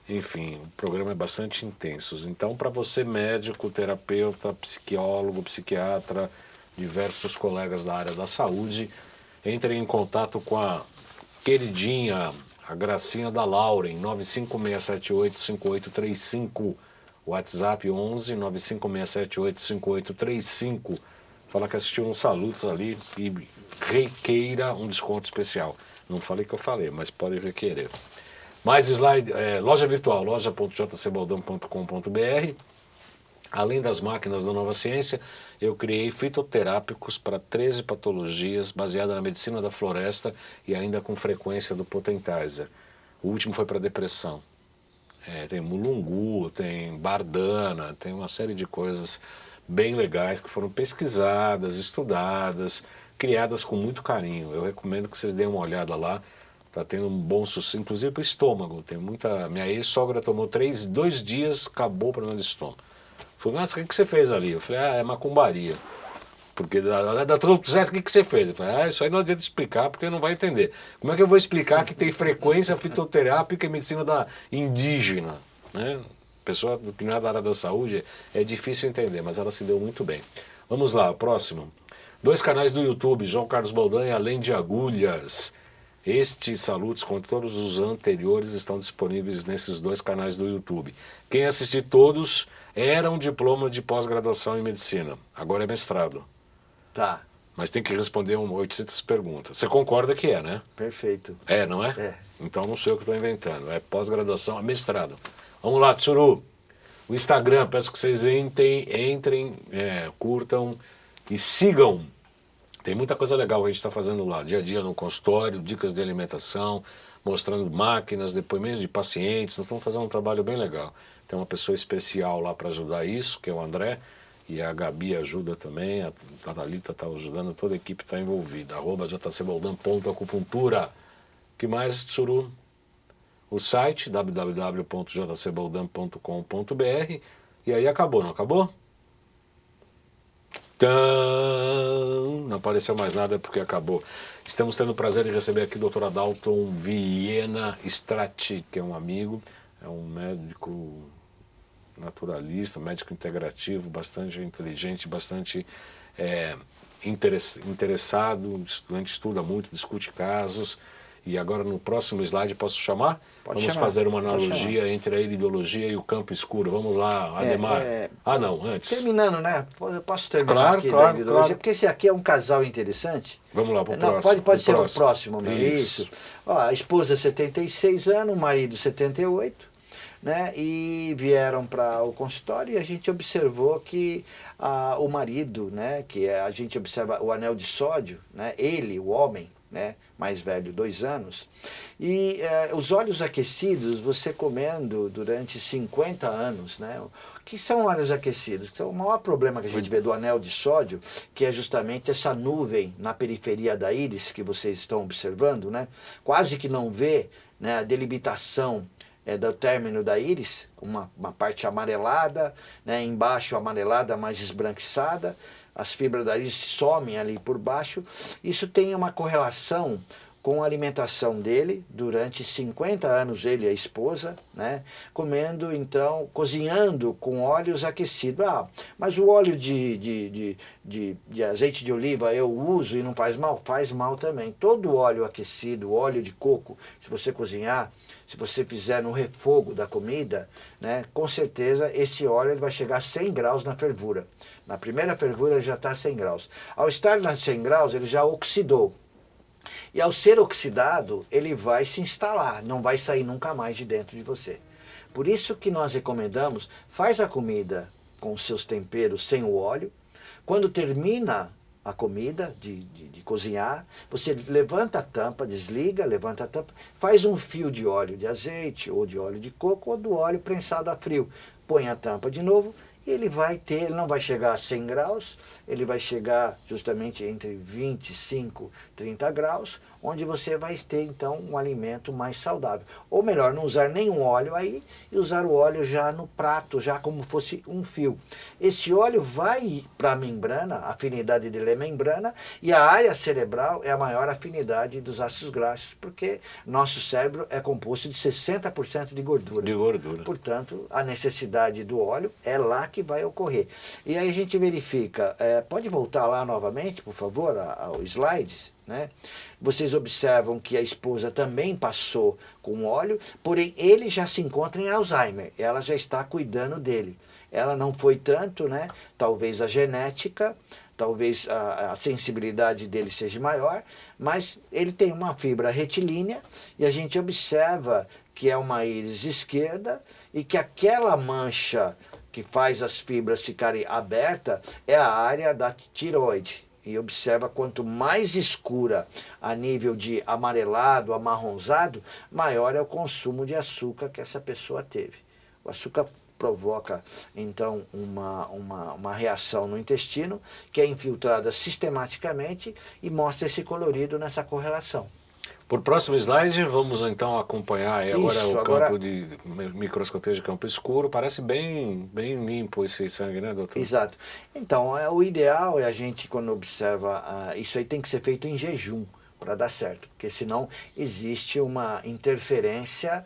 enfim, o programa é bastante intenso. Então, para você, médico, terapeuta, psicólogo, psiquiatra, diversos colegas da área da saúde, entre em contato com a queridinha, a gracinha da Lauren, 956785835, WhatsApp 11 956785835. Fala que assistiu uns salutos ali e requeira um desconto especial. Não falei que eu falei, mas pode requerer. Mais slide, loja virtual, loja.jcbaldão.com.br. Além das máquinas da Nova Ciência, eu criei fitoterápicos para 13 patologias, baseada na medicina da floresta e ainda com frequência do Potentizer. O último foi para depressão. Tem mulungu, tem bardana, tem uma série de coisas bem legais que foram pesquisadas, estudadas, criadas com muito carinho. Eu recomendo que vocês deem uma olhada lá. Está tendo um bom sucesso, inclusive para o estômago. Tem muita... Minha ex-sogra tomou 2 dias, acabou o problema do estômago. Falei, nossa, o que você fez ali? Eu falei, é macumbaria. Porque dá tudo certo, o que você fez? Eu falei, isso aí não adianta explicar, porque não vai entender. Como é que eu vou explicar que tem frequência fitoterápica em medicina indígena? Né? Pessoa que não é da área da saúde, é difícil entender, mas ela se deu muito bem. Vamos lá, próximo. 2 canais do YouTube, João Carlos Baldan e Além de Agulhas. Estes salutos, com todos os anteriores, estão disponíveis nesses 2 canais do YouTube. Quem assistir todos era um diploma de pós-graduação em medicina. Agora é mestrado. Tá. Mas tem que responder 800 perguntas. Você concorda que é, né? Perfeito. É, não é? É. Então não sei o que estou inventando. É pós-graduação, é mestrado. Vamos lá, Tsuru. O Instagram, peço que vocês entrem, curtam e sigam. Tem muita coisa legal que a gente está fazendo lá. Dia a dia no consultório, dicas de alimentação, mostrando máquinas, depoimentos de pacientes. Nós estamos fazendo um trabalho bem legal. Tem uma pessoa especial lá para ajudar isso, que é o André. E a Gabi ajuda também, a Thalita está ajudando, toda a equipe está envolvida. @jcbaldan.acupuntura. Que mais, Tsuru? O site, www.jcbaldan.com.br. E aí acabou, não acabou? Não apareceu mais nada porque acabou. Estamos tendo o prazer de receber aqui o Dr. Adalton Viena Strati, que é um amigo, é um médico naturalista, médico integrativo, bastante inteligente, bastante interessado, a gente estuda muito, discute casos. E agora no próximo slide posso chamar? Vamos fazer uma analogia entre a iridologia e o campo escuro. Vamos lá, Ademar. Não, antes. Terminando, né? Eu posso terminar claro, aqui claro, da iridologia, claro. porque esse aqui é um casal interessante. Vamos lá, para o próximo. Pode ser o próximo, né? Isso. Ó, a esposa 76 anos, o marido 78. Né, e vieram para o consultório e a gente observou que o marido, né, a gente observa o anel de sódio, né, ele, o homem, né, mais velho, 2 anos, e os óleos aquecidos, você comendo durante 50 anos, né, o que são óleos aquecidos? O maior problema que a gente vê do anel de sódio, que é justamente essa nuvem na periferia da íris que vocês estão observando, né, quase que não vê, né, a delimitação do término da íris, uma parte amarelada, né, embaixo amarelada, mais esbranquiçada, as fibras da íris somem ali por baixo. Isso tem uma correlação com a alimentação dele durante 50 anos, ele e a esposa, né, comendo, então, cozinhando com óleos aquecidos. Mas o óleo de azeite de oliva eu uso e não faz mal? Faz mal também. Todo óleo aquecido, óleo de coco, se você cozinhar, se você fizer no refogo da comida, né, com certeza esse óleo ele vai chegar a 100 graus na fervura. Na primeira fervura ele já está a 100 graus. Ao estar a 100 graus, ele já oxidou. E ao ser oxidado, ele vai se instalar, não vai sair nunca mais de dentro de você. Por isso que nós recomendamos, faz a comida com os seus temperos sem o óleo. Quando termina a comida, de cozinhar, você levanta a tampa, desliga, levanta a tampa, faz um fio de óleo de azeite, ou de óleo de coco, ou do óleo prensado a frio. Põe a tampa de novo, e ele ele não vai chegar a 100 graus, ele vai chegar justamente entre 25 e 30 graus, onde você vai ter então um alimento mais saudável. Ou melhor, não usar nenhum óleo aí e usar o óleo já no prato, já como fosse um fio. Esse óleo vai para a membrana, a afinidade dele é membrana, e a área cerebral é a maior afinidade dos ácidos graxos, porque nosso cérebro é composto de 60% de gordura. De gordura. Portanto, a necessidade do óleo é lá que vai ocorrer. E aí a gente verifica, pode voltar lá novamente, por favor, ao slides, né? Vocês observam que a esposa também passou com óleo, porém ele já se encontra em Alzheimer, ela já está cuidando dele. Ela não foi tanto, né? Talvez a genética, talvez a sensibilidade dele seja maior, mas ele tem uma fibra retilínea e a gente observa que é uma íris esquerda e que aquela mancha que faz as fibras ficarem abertas é a área da tireoide. E observa quanto mais escura a nível de amarelado, amarronzado, maior é o consumo de açúcar que essa pessoa teve. O açúcar provoca, então, uma reação no intestino que é infiltrada sistematicamente e mostra esse colorido nessa correlação. Por próximo slide, vamos então acompanhar agora Isso, o agora... campo de microscopia de campo escuro. Parece bem limpo esse sangue, né, doutor? Exato. Então, o ideal é a gente, quando observa, isso aí tem que ser feito em jejum para dar certo, porque senão existe uma interferência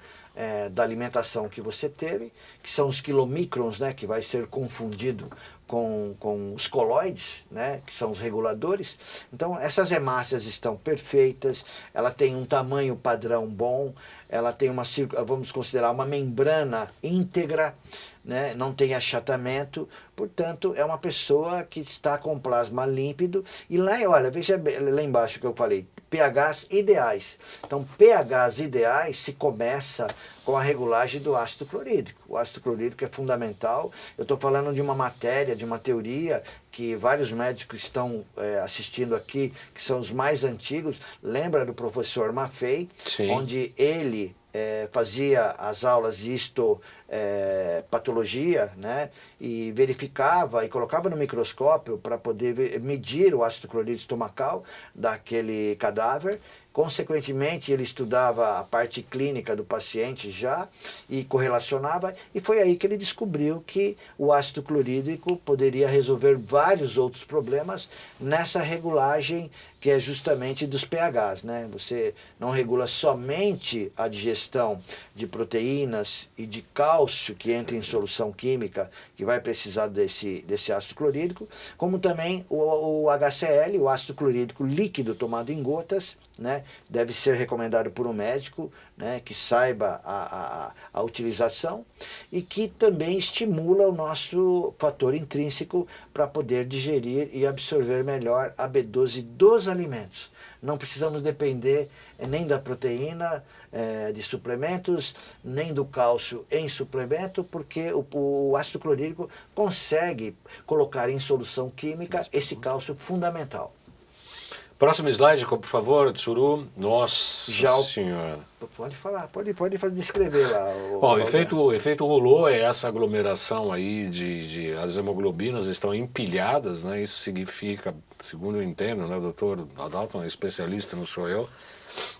da alimentação que você teve, que são os quilomicrons, né, que vai ser confundido com os coloides, né, que são os reguladores. Então, essas hemácias estão perfeitas, ela tem um tamanho padrão bom, ela tem vamos considerar uma membrana íntegra, né, não tem achatamento, portanto, é uma pessoa que está com plasma límpido. E lá, olha, veja lá embaixo que eu falei, pHs ideais. Então, pHs ideais se começa com a regulagem do ácido clorídrico. O ácido clorídrico é fundamental. Eu estou falando de uma matéria, de uma teoria que vários médicos estão assistindo aqui, que são os mais antigos. Lembra do professor Maffei, onde ele fazia as aulas de histopatologia, né, e verificava e colocava no microscópio para poder medir o ácido clorídrico estomacal daquele cadáver. Consequentemente, ele estudava a parte clínica do paciente já e correlacionava, e foi aí que ele descobriu que o ácido clorídrico poderia resolver vários outros problemas nessa regulagem que é justamente dos pHs, né? Você não regula somente a digestão de proteínas e de cálcio que entra em solução química, que vai precisar desse ácido clorídrico, como também o HCl, o ácido clorídrico líquido tomado em gotas, né? Deve ser recomendado por um médico, né, que saiba a utilização e que também estimula o nosso fator intrínseco para poder digerir e absorver melhor a B12 dos alimentos. Não precisamos depender nem da proteína de suplementos, nem do cálcio em suplemento, porque o ácido clorídrico consegue colocar em solução química esse cálcio fundamental. Próximo slide, por favor, Tsuru. Nossa Senhora. Pode falar, pode descrever lá. Bom, o efeito Rouleau é essa aglomeração aí as hemoglobinas estão empilhadas, né? Isso significa, segundo eu entendo, né, o doutor Adalton é especialista, não sou eu,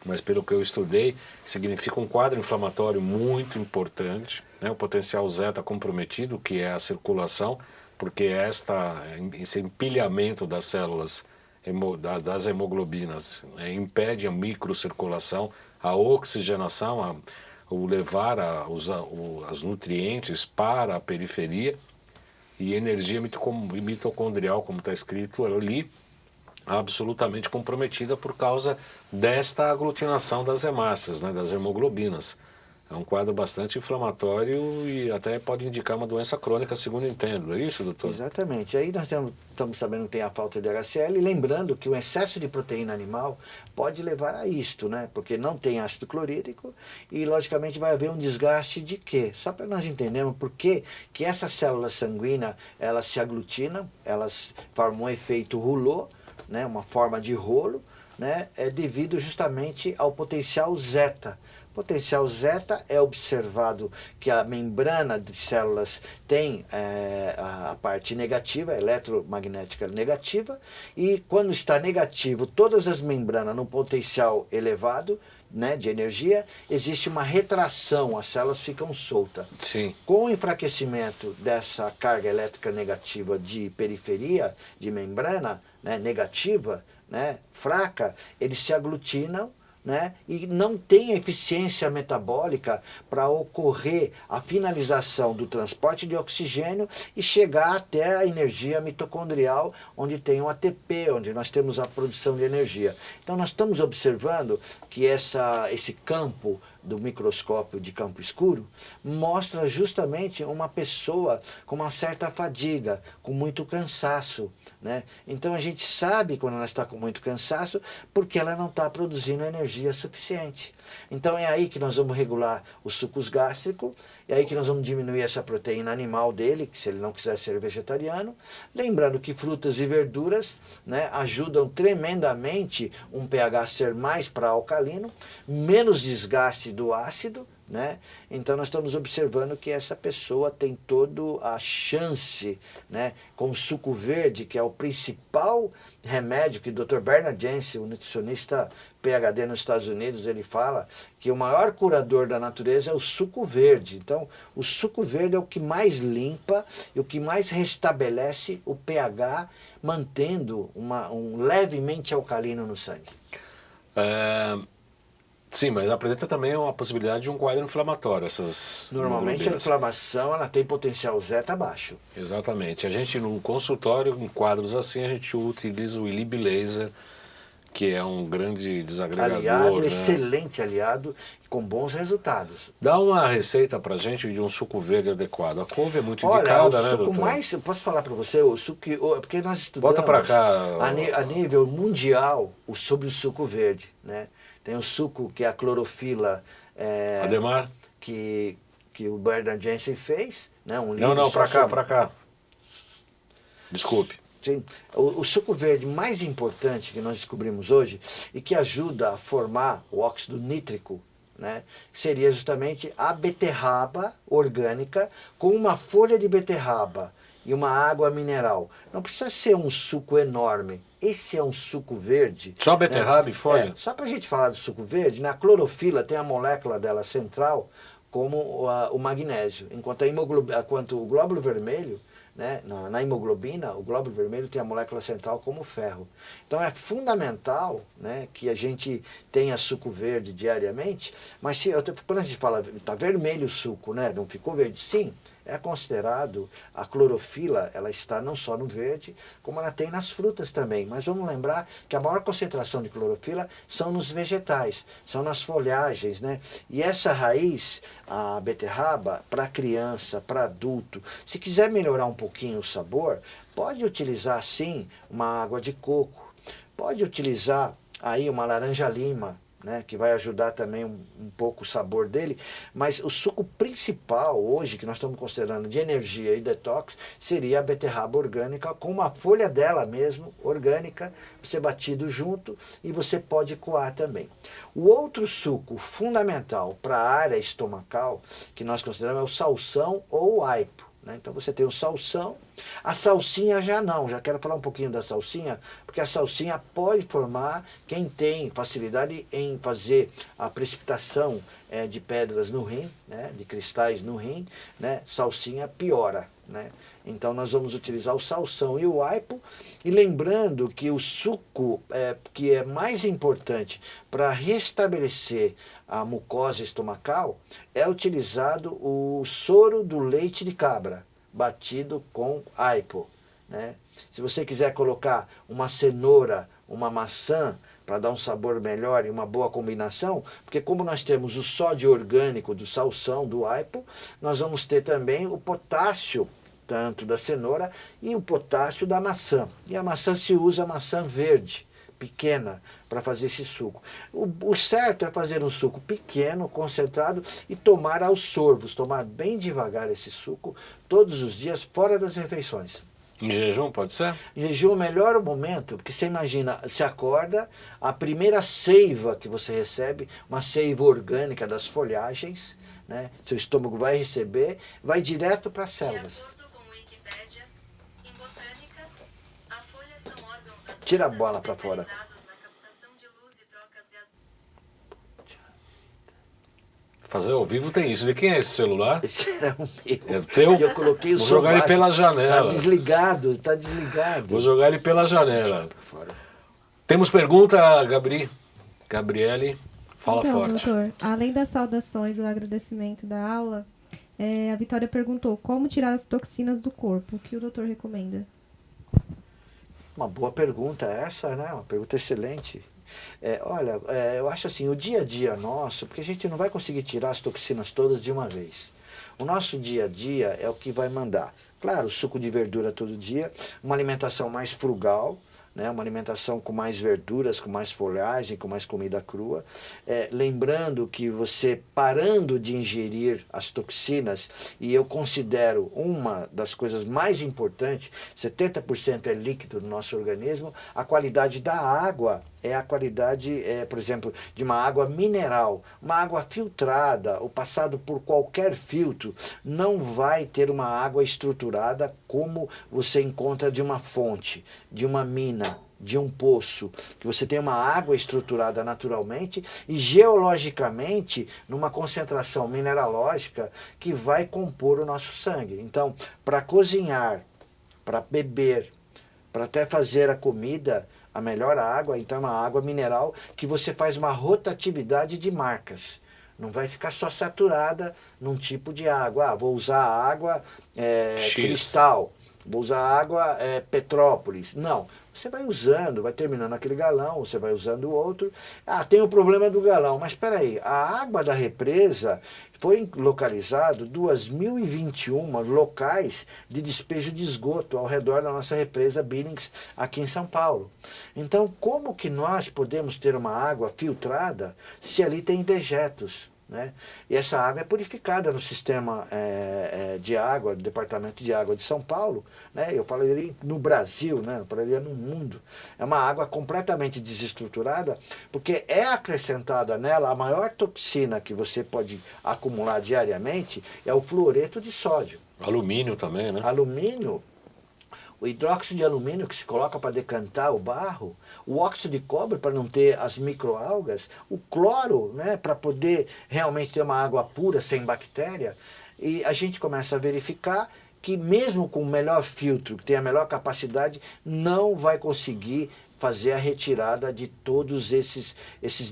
mas pelo que eu estudei, significa um quadro inflamatório muito importante, né? O potencial zeta comprometido, que é a circulação, porque esse empilhamento das células das hemoglobinas impede a microcirculação, a oxigenação, o levar os nutrientes para a periferia, e energia mitocondrial, como está escrito ali, absolutamente comprometida por causa desta aglutinação das hemácias, né, das hemoglobinas. É um quadro bastante inflamatório e até pode indicar uma doença crônica, segundo entendo. É isso, doutor? Exatamente. Aí nós estamos sabendo que tem a falta de HCl, e lembrando que o excesso de proteína animal pode levar a isto, né? Porque não tem ácido clorídrico e, logicamente, vai haver um desgaste de quê? Só para nós entendermos por que essas células sanguíneas, elas se aglutinam, elas formam um efeito Rouleau, né, uma forma de rolo, né, é devido justamente ao potencial zeta. O potencial zeta é observado que a membrana de células tem a parte negativa, eletromagnética negativa, e quando está negativo, todas as membranas no potencial elevado, né, de energia, existe uma retração, as células ficam soltas. Sim. Com o enfraquecimento dessa carga elétrica negativa de periferia, de membrana, né, negativa, né, fraca, eles se aglutinam, né, e não tem eficiência metabólica para ocorrer a finalização do transporte de oxigênio e chegar até a energia mitocondrial, onde tem o ATP, onde nós temos a produção de energia. Então nós estamos observando que esse campo do microscópio de campo escuro mostra justamente uma pessoa com uma certa fadiga, com muito cansaço, né? Então a gente sabe quando ela está com muito cansaço porque ela não está produzindo energia suficiente. Então é aí que nós vamos regular os sucos gástricos, é aí que nós vamos diminuir essa proteína animal dele, que se ele não quiser ser vegetariano. Lembrando que frutas e verduras, né, ajudam tremendamente um pH ser mais para alcalino, menos desgaste do ácido, né? Então nós estamos observando que essa pessoa tem toda a chance, né, com o suco verde, que é o principal remédio que o Dr. Bernard Jensen, o nutricionista PhD nos Estados Unidos, ele fala que o maior curador da natureza é o suco verde. Então, o suco verde é o que mais limpa e o que mais restabelece o pH, mantendo um levemente alcalino no sangue. Sim, mas apresenta também uma possibilidade de um quadro inflamatório, essas Normalmente globulina. a inflamação ela tem potencial zeta baixo. Exatamente. A gente no consultório, em quadros assim, a gente utiliza o Ilib Laser, que é um grande desagregador. Aliado, né? excelente aliado, com bons resultados. Dá uma receita pra gente de um suco verde adequado. A couve é muito Olha, indicada, o né, suco doutor? mais, eu posso falar para você, o suco, porque nós estudamos Bota pra cá. a nível mundial sobre o suco verde, né? Tem o suco que é a clorofila, Ademar? que o Bernard Jensen fez, né? Um livro Não, só pra cá, sobre- pra cá. Desculpe. Sim. O suco verde mais importante que nós descobrimos hoje e que ajuda a formar o óxido nítrico, né, seria justamente a beterraba orgânica com uma folha de beterraba e uma água mineral. Não precisa ser um suco enorme. Esse é um suco verde. Só beterraba e folha? Só para a gente falar do suco verde, na clorofila tem a molécula dela central como o magnésio, enquanto o glóbulo vermelho, né, na hemoglobina, o glóbulo vermelho tem a molécula central como o ferro. Então é fundamental, né, que a gente tenha suco verde diariamente, mas quando a gente fala, está vermelho o suco, né, não ficou verde? Sim, é considerado, a clorofila, ela está não só no verde, como ela tem nas frutas também. Mas vamos lembrar que a maior concentração de clorofila são nos vegetais, são nas folhagens, né? E essa raiz, a beterraba, para criança, para adulto, se quiser melhorar um pouquinho o sabor, pode utilizar sim uma água de coco, pode utilizar aí uma laranja-lima, né, que vai ajudar também um pouco o sabor dele, mas o suco principal hoje, que nós estamos considerando de energia e detox, seria a beterraba orgânica, com uma folha dela mesmo, orgânica, você batido junto e você pode coar também. O outro suco fundamental para a área estomacal, que nós consideramos é o salsão ou o aipo. Então você tem o salsão, a salsinha já não, já quero falar um pouquinho da salsinha, porque a salsinha pode formar, quem tem facilidade em fazer a precipitação de pedras no rim, né, de cristais no rim, né, salsinha piora, né? Então nós vamos utilizar o salsão e o aipo, e lembrando que o suco que é mais importante para restabelecer a mucosa estomacal, é utilizado o soro do leite de cabra, batido com aipo, né? Se você quiser colocar uma cenoura, uma maçã, para dar um sabor melhor e uma boa combinação, porque como nós temos o sódio orgânico do salsão, do aipo, nós vamos ter também o potássio, tanto da cenoura, e o potássio da maçã. E a maçã se usa a maçã verde, pequena, para fazer esse suco. O certo é fazer um suco pequeno, concentrado, e tomar aos sorvos, tomar bem devagar esse suco, todos os dias, fora das refeições. Em jejum, pode ser? Em jejum é o melhor momento, porque você imagina, você acorda, a primeira seiva que você recebe, uma seiva orgânica das folhagens, né? Seu estômago vai receber, vai direto para as células. De acordo com Wikipédia, em botânica, a folha são órgãos das Tira a plantas bola pra fora. especializados na captação de luz e trocas Fazer ao vivo tem isso. De quem é esse celular? Esse era o meu. É teu? Eu coloquei o Vou som jogar ele baixo. pela janela. Tá desligado, tá desligado. Vou jogar ele pela janela. Pra fora. Temos pergunta, Gabriele? Fala então, forte. doutor, além das saudações e do agradecimento da aula, a Vitória perguntou como tirar as toxinas do corpo. O que o doutor recomenda? Uma boa pergunta essa, né? Uma pergunta excelente. Olha, eu acho assim, o dia a dia nosso, porque a gente não vai conseguir tirar as toxinas todas de uma vez. O nosso dia a dia é o que vai mandar. Claro, suco de verdura todo dia, uma alimentação mais frugal, né? Uma alimentação com mais verduras, com mais folhagem, com mais comida crua. Lembrando que você parando de ingerir as toxinas, e eu considero uma das coisas mais importantes, 70% é líquido no nosso organismo, a qualidade da água é a qualidade, por exemplo, de uma água mineral, uma água filtrada, ou passado por qualquer filtro, não vai ter uma água estruturada como você encontra de uma fonte, de uma mina, de um poço, que você tem uma água estruturada naturalmente e geologicamente numa concentração mineralógica que vai compor o nosso sangue. Então, para cozinhar, para beber, para até fazer a comida, a melhor água, então é uma água mineral que você faz uma rotatividade de marcas. Não vai ficar só saturada num tipo de água. Ah, vou usar água Cristal, vou usar água Petrópolis. Não, você vai usando, vai terminando aquele galão, você vai usando o outro. Ah, tem o problema do galão, mas espera aí, a água da represa foi localizado 2.021 locais de despejo de esgoto ao redor da nossa represa Billings, aqui em São Paulo. Então, como que nós podemos ter uma água filtrada se ali tem dejetos? Né? E essa água é purificada no sistema de água, do Departamento de Água de São Paulo, né? Eu falaria no Brasil, né? Eu falaria no mundo. É uma água completamente desestruturada, porque é acrescentada nela a maior toxina que você pode acumular diariamente, é o fluoreto de sódio. Alumínio também, né? Alumínio, o hidróxido de alumínio que se coloca para decantar o barro, o óxido de cobre para não ter as microalgas, o cloro, né, para poder realmente ter uma água pura, sem bactéria. E a gente começa a verificar que mesmo com o melhor filtro, que tem a melhor capacidade, não vai conseguir fazer a retirada de todos esses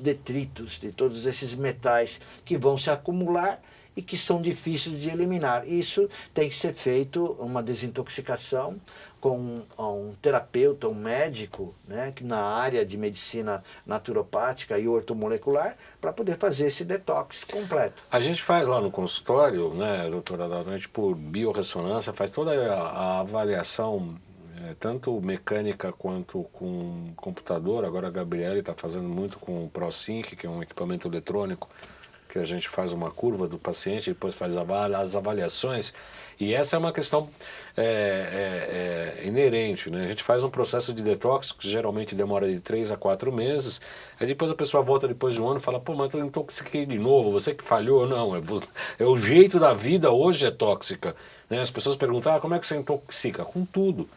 detritos, de todos esses metais que vão se acumular e que são difíceis de eliminar. Isso tem que ser feito uma desintoxicação com um terapeuta, um médico, né, que na área de medicina naturopática e ortomolecular, para poder fazer esse detox completo. A gente faz lá no consultório, né, doutora Adalto, a gente por biorressonância faz toda a avaliação, tanto mecânica quanto com computador. Agora a Gabriele está fazendo muito com o ProSync, que é um equipamento eletrônico, que a gente faz uma curva do paciente, depois faz as avaliações, e essa é uma questão inerente, né? A gente faz um processo de detox que geralmente demora de 3 a 4 meses, aí depois a pessoa volta depois de um ano e fala, pô, mas eu intoxiquei de novo, você que falhou. Não, é o jeito da vida hoje é tóxica, né? As pessoas perguntam, como é que você intoxica? Com tudo.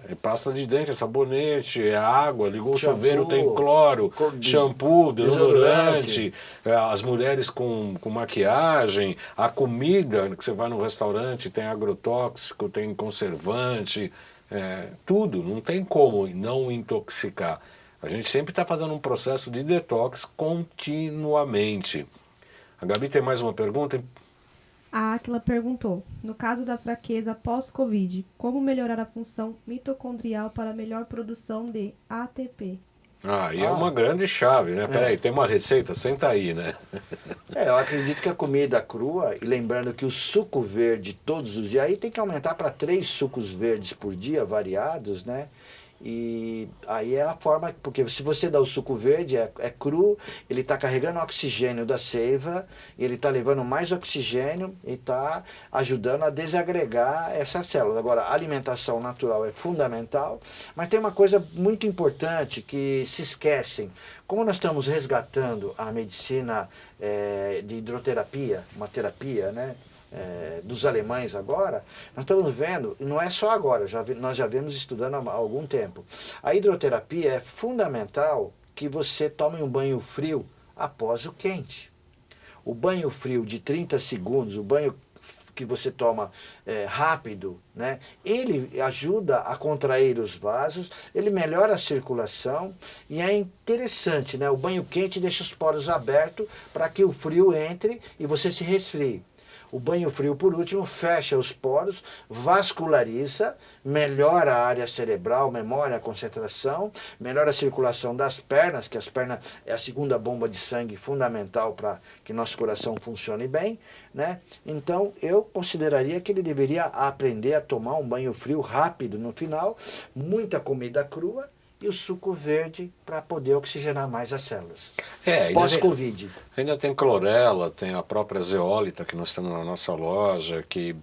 É pasta de dente, é sabonete, é água, ligou o chuveiro, tem cloro, shampoo, desodorante, as mulheres com maquiagem, a comida, que você vai no restaurante, tem agrotóxico, tem conservante, tudo, não tem como não intoxicar. A gente sempre está fazendo um processo de detox continuamente. A Gabi tem mais uma pergunta? A Áquila perguntou, no caso da fraqueza pós-Covid, como melhorar a função mitocondrial para melhor produção de ATP? Aí é uma grande chave, né? Peraí, tem uma receita? Senta aí, né? Eu acredito que a comida crua, e lembrando que o suco verde todos os dias, aí tem que aumentar para 3 sucos verdes por dia, variados, né? E aí é a forma, porque se você dá o suco verde, é cru, ele está carregando oxigênio da seiva, ele está levando mais oxigênio e está ajudando a desagregar essas células. Agora, a alimentação natural é fundamental, mas tem uma coisa muito importante que se esquecem. Como nós estamos resgatando a medicina de hidroterapia, uma terapia, né? Dos alemães agora, nós estamos vendo, e não é só agora, nós já vemos estudando há algum tempo. A hidroterapia é fundamental que você tome um banho frio após o quente. O banho frio de 30 segundos, o banho que você toma rápido, né, ele ajuda a contrair os vasos, ele melhora a circulação e é interessante, né, o banho quente deixa os poros abertos para que o frio entre e você se resfrie. O banho frio, por último, fecha os poros, vasculariza, melhora a área cerebral, memória, concentração, melhora a circulação das pernas, que as pernas é a segunda bomba de sangue fundamental para que nosso coração funcione bem, né? Então, eu consideraria que ele deveria aprender a tomar um banho frio rápido no final, muita comida crua, e o suco verde para poder oxigenar mais as células. Pós-Covid. Ainda tem clorela, tem a própria zeólita que nós temos na nossa loja, que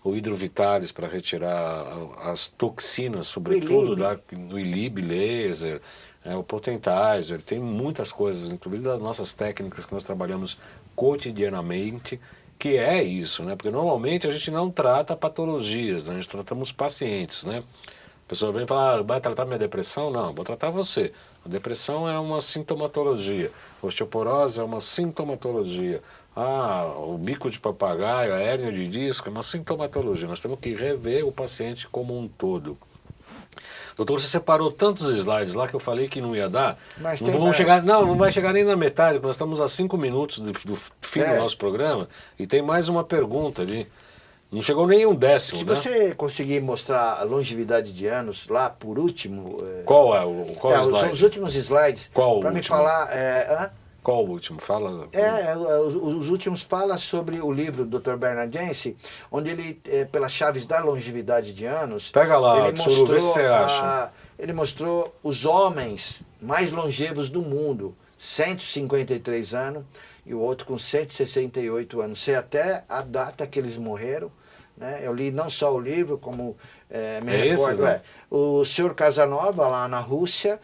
o hidrovitalis para retirar as toxinas, sobretudo do Ilib laser, o Potentizer, tem muitas coisas, inclusive das nossas técnicas que nós trabalhamos cotidianamente, que é isso, né? Porque normalmente a gente não trata patologias, né? A gente tratamos pacientes, né? A pessoa vem falar, vai tratar minha depressão? Não, vou tratar você. A depressão é uma sintomatologia. A osteoporose é uma sintomatologia. O bico de papagaio, a hérnia de disco é uma sintomatologia. Nós temos que rever o paciente como um todo. Doutor, você separou tantos slides lá que eu falei que não ia dar. Mas não vai chegar nem na metade, porque nós estamos a 5 minutos do fim do nosso programa e tem mais uma pergunta ali. Não chegou nem um décimo, Se né? você conseguir mostrar a longevidade de anos lá por último... Qual é o slide? São os últimos slides. Qual para o me último? falar... Qual o último? Fala. Os últimos fala sobre o livro do Dr. Bernard Jensen, onde ele, pelas chaves da longevidade de anos... Pega lá, ele Tsuru, vê se você acha. Ele mostrou os homens mais longevos do mundo, 153 anos, e o outro com 168 anos. Sei até a data que eles morreram. Né? Eu li não só o livro, como me recordo. O senhor Casanova, lá na Rússia,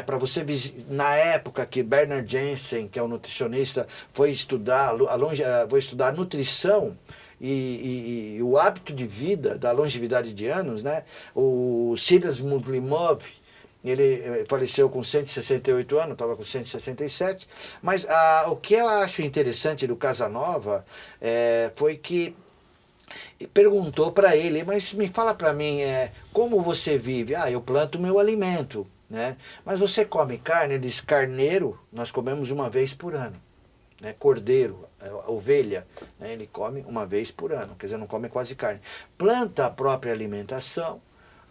para você na época que Bernard Jensen, que é um nutricionista, foi estudar a nutrição e o hábito de vida da longevidade de anos, né? O Silas Muslimov, ele faleceu com 168 anos, estava com 167, mas o que eu acho interessante do Casanova foi que perguntou para ele, mas me fala para mim, como você vive? Eu planto meu alimento, né? Mas você come carne? Ele diz, carneiro, nós comemos uma vez por ano. Né? Cordeiro, ovelha, né? Ele come uma vez por ano, quer dizer, não come quase carne. Planta a própria alimentação,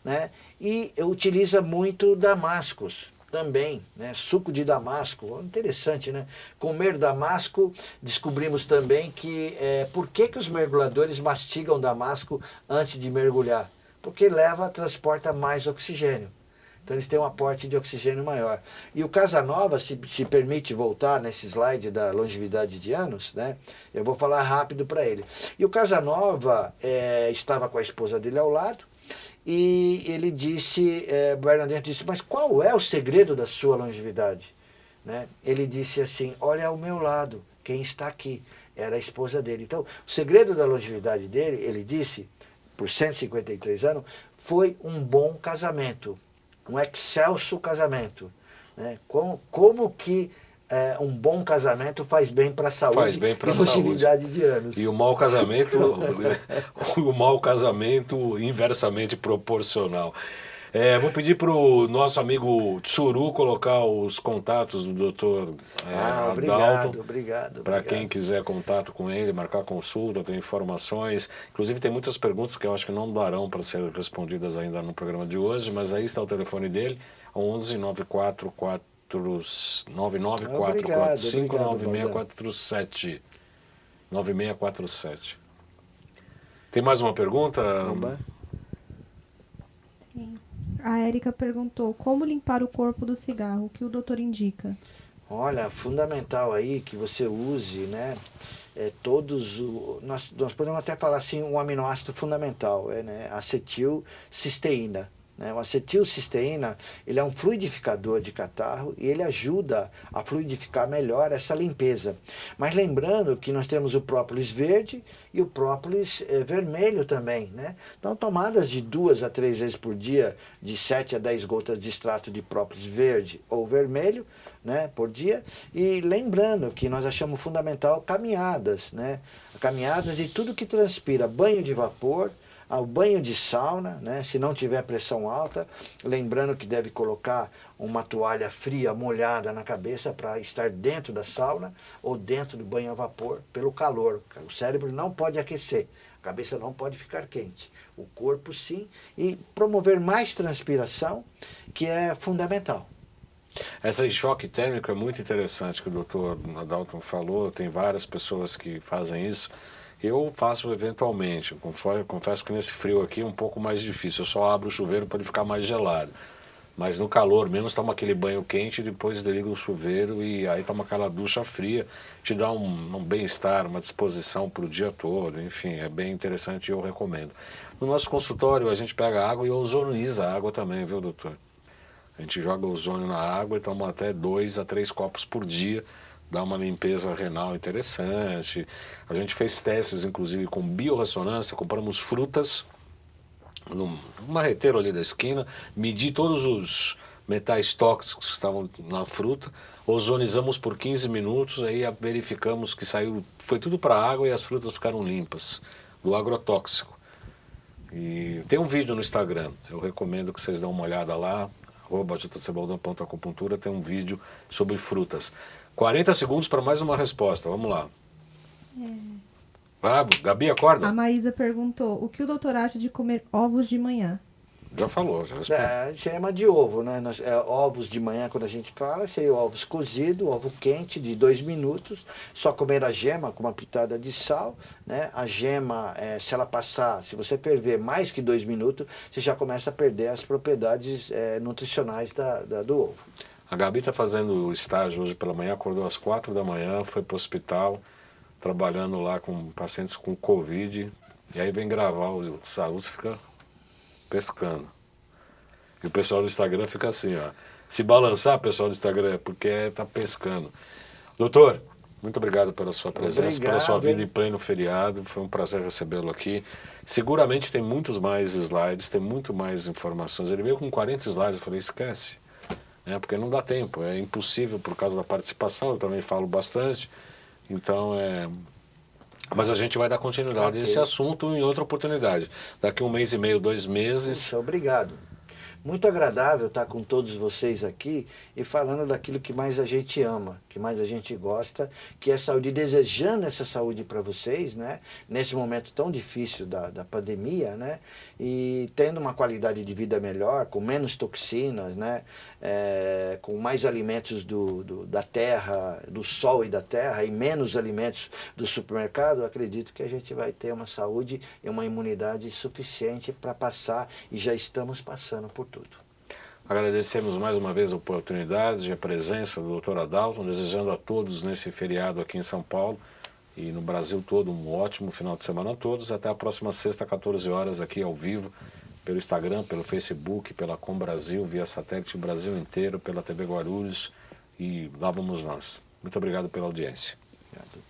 né? E utiliza muito damascos também, né? Suco de damasco, interessante, né? Comer damasco, descobrimos também que por que os mergulhadores mastigam damasco antes de mergulhar? Porque transporta mais oxigênio. Então eles têm um aporte de oxigênio maior. E o Casanova, se permite voltar nesse slide da longevidade de anos, né? Eu vou falar rápido para ele. E o Casanova estava com a esposa dele ao lado, e ele disse, Bernard disse, mas qual é o segredo da sua longevidade? Né? Ele disse assim, olha ao meu lado, quem está aqui? Era a esposa dele. Então, o segredo da longevidade dele, ele disse, por 153 anos, foi um bom casamento, um excelso casamento. Né? Como que um bom casamento faz bem para a saúde, faz bem para a longevidade de anos. E o mau casamento inversamente proporcional. Vou pedir para o nosso amigo Tsuru colocar os contatos do doutor Adalto. Obrigado. Para quem quiser contato com ele, marcar consulta, ter informações. Inclusive tem muitas perguntas que eu acho que não darão para ser respondidas ainda no programa de hoje, mas aí está o telefone dele, 11 944 9945 9647. 9647. Tem mais uma pergunta? Sim. A Érica perguntou como limpar o corpo do cigarro, o que o doutor indica? Olha, fundamental aí que você use, né? Nós podemos até falar assim, um aminoácido fundamental, né? Acetilcisteína. Né? O acetilcisteína, ele é um fluidificador de catarro e ele ajuda a fluidificar melhor essa limpeza. Mas lembrando que nós temos o própolis verde e o própolis vermelho também, né? Então, tomadas de 2 a 3 vezes por dia, de 7 a 10 gotas de extrato de própolis verde ou vermelho, né, por dia, e lembrando que nós achamos fundamental caminhadas, né, caminhadas e tudo que transpira, banho de vapor, ao banho de sauna, né, se não tiver pressão alta, lembrando que deve colocar uma toalha fria molhada na cabeça para estar dentro da sauna ou dentro do banho a vapor pelo calor. O cérebro não pode aquecer, a cabeça não pode ficar quente, o corpo sim, e promover mais transpiração, que é fundamental. Esse choque térmico é muito interessante que o doutor Adalton falou, tem várias pessoas que fazem isso. Eu faço eventualmente, confesso que nesse frio aqui é um pouco mais difícil, eu só abro o chuveiro para ele ficar mais gelado. Mas no calor mesmo, você toma aquele banho quente, depois desliga o chuveiro e aí toma aquela ducha fria, te dá um bem-estar, uma disposição para o dia todo, enfim, é bem interessante e eu recomendo. No nosso consultório a gente pega água e ozoniza a água também, viu, doutor? A gente joga ozônio na água e toma até 2 a 3 copos por dia, dá uma limpeza renal interessante. A gente fez testes, inclusive, com biorressonância, compramos frutas num marreteiro ali da esquina, medi todos os metais tóxicos que estavam na fruta, ozonizamos por 15 minutos, aí verificamos que saiu, foi tudo para a água e as frutas ficaram limpas, do agrotóxico. E tem um vídeo no Instagram, eu recomendo que vocês dêem uma olhada lá, @jcebaldão.acupuntura, tem um vídeo sobre frutas. 40 segundos para mais uma resposta, vamos lá. Gabi, acorda? A Maísa perguntou, o que o doutor acha de comer ovos de manhã? Já falou, já respondi. Chama de ovo, né? Ovos de manhã, quando a gente fala, seria ovos cozidos, ovo quente de 2 minutos, só comer a gema com uma pitada de sal, né? A gema, se ela passar, se você ferver mais que 2 minutos, você já começa a perder as propriedades nutricionais do ovo. A Gabi está fazendo estágio hoje pela manhã, acordou às 4 da manhã, foi para o hospital, trabalhando lá com pacientes com Covid, e aí vem gravar o Saúde, fica pescando. E o pessoal do Instagram fica assim, ó. Se balançar, pessoal do Instagram, é porque está pescando. Doutor, muito obrigado pela sua presença, pela sua vida em pleno feriado. Foi um prazer recebê-lo aqui. Seguramente tem muitos mais slides, tem muito mais informações. Ele veio com 40 slides, eu falei, esquece. Porque não dá tempo, é impossível por causa da participação, eu também falo bastante. Então, mas a gente vai dar continuidade a esse assunto em outra oportunidade. Daqui 1 mês e meio, 2 meses... Puxa, obrigado. Muito agradável estar com todos vocês aqui e falando daquilo que mais a gente ama, que mais a gente gosta, que é saúde, desejando essa saúde para vocês, né? Nesse momento tão difícil da pandemia, né? E tendo uma qualidade de vida melhor, com menos toxinas, né? Com mais alimentos da terra, do sol e da terra, e menos alimentos do supermercado, acredito que a gente vai ter uma saúde e uma imunidade suficiente para passar, e já estamos passando por tudo. Agradecemos mais uma vez a oportunidade e a presença do Dr. Adalton, desejando a todos nesse feriado aqui em São Paulo e no Brasil todo um ótimo final de semana a todos. Até a próxima sexta, 14 horas, aqui ao vivo, pelo Instagram, pelo Facebook, pela Com Brasil, via satélite, o Brasil inteiro, pela TV Guarulhos, e lá vamos nós. Muito obrigado pela audiência. Obrigado.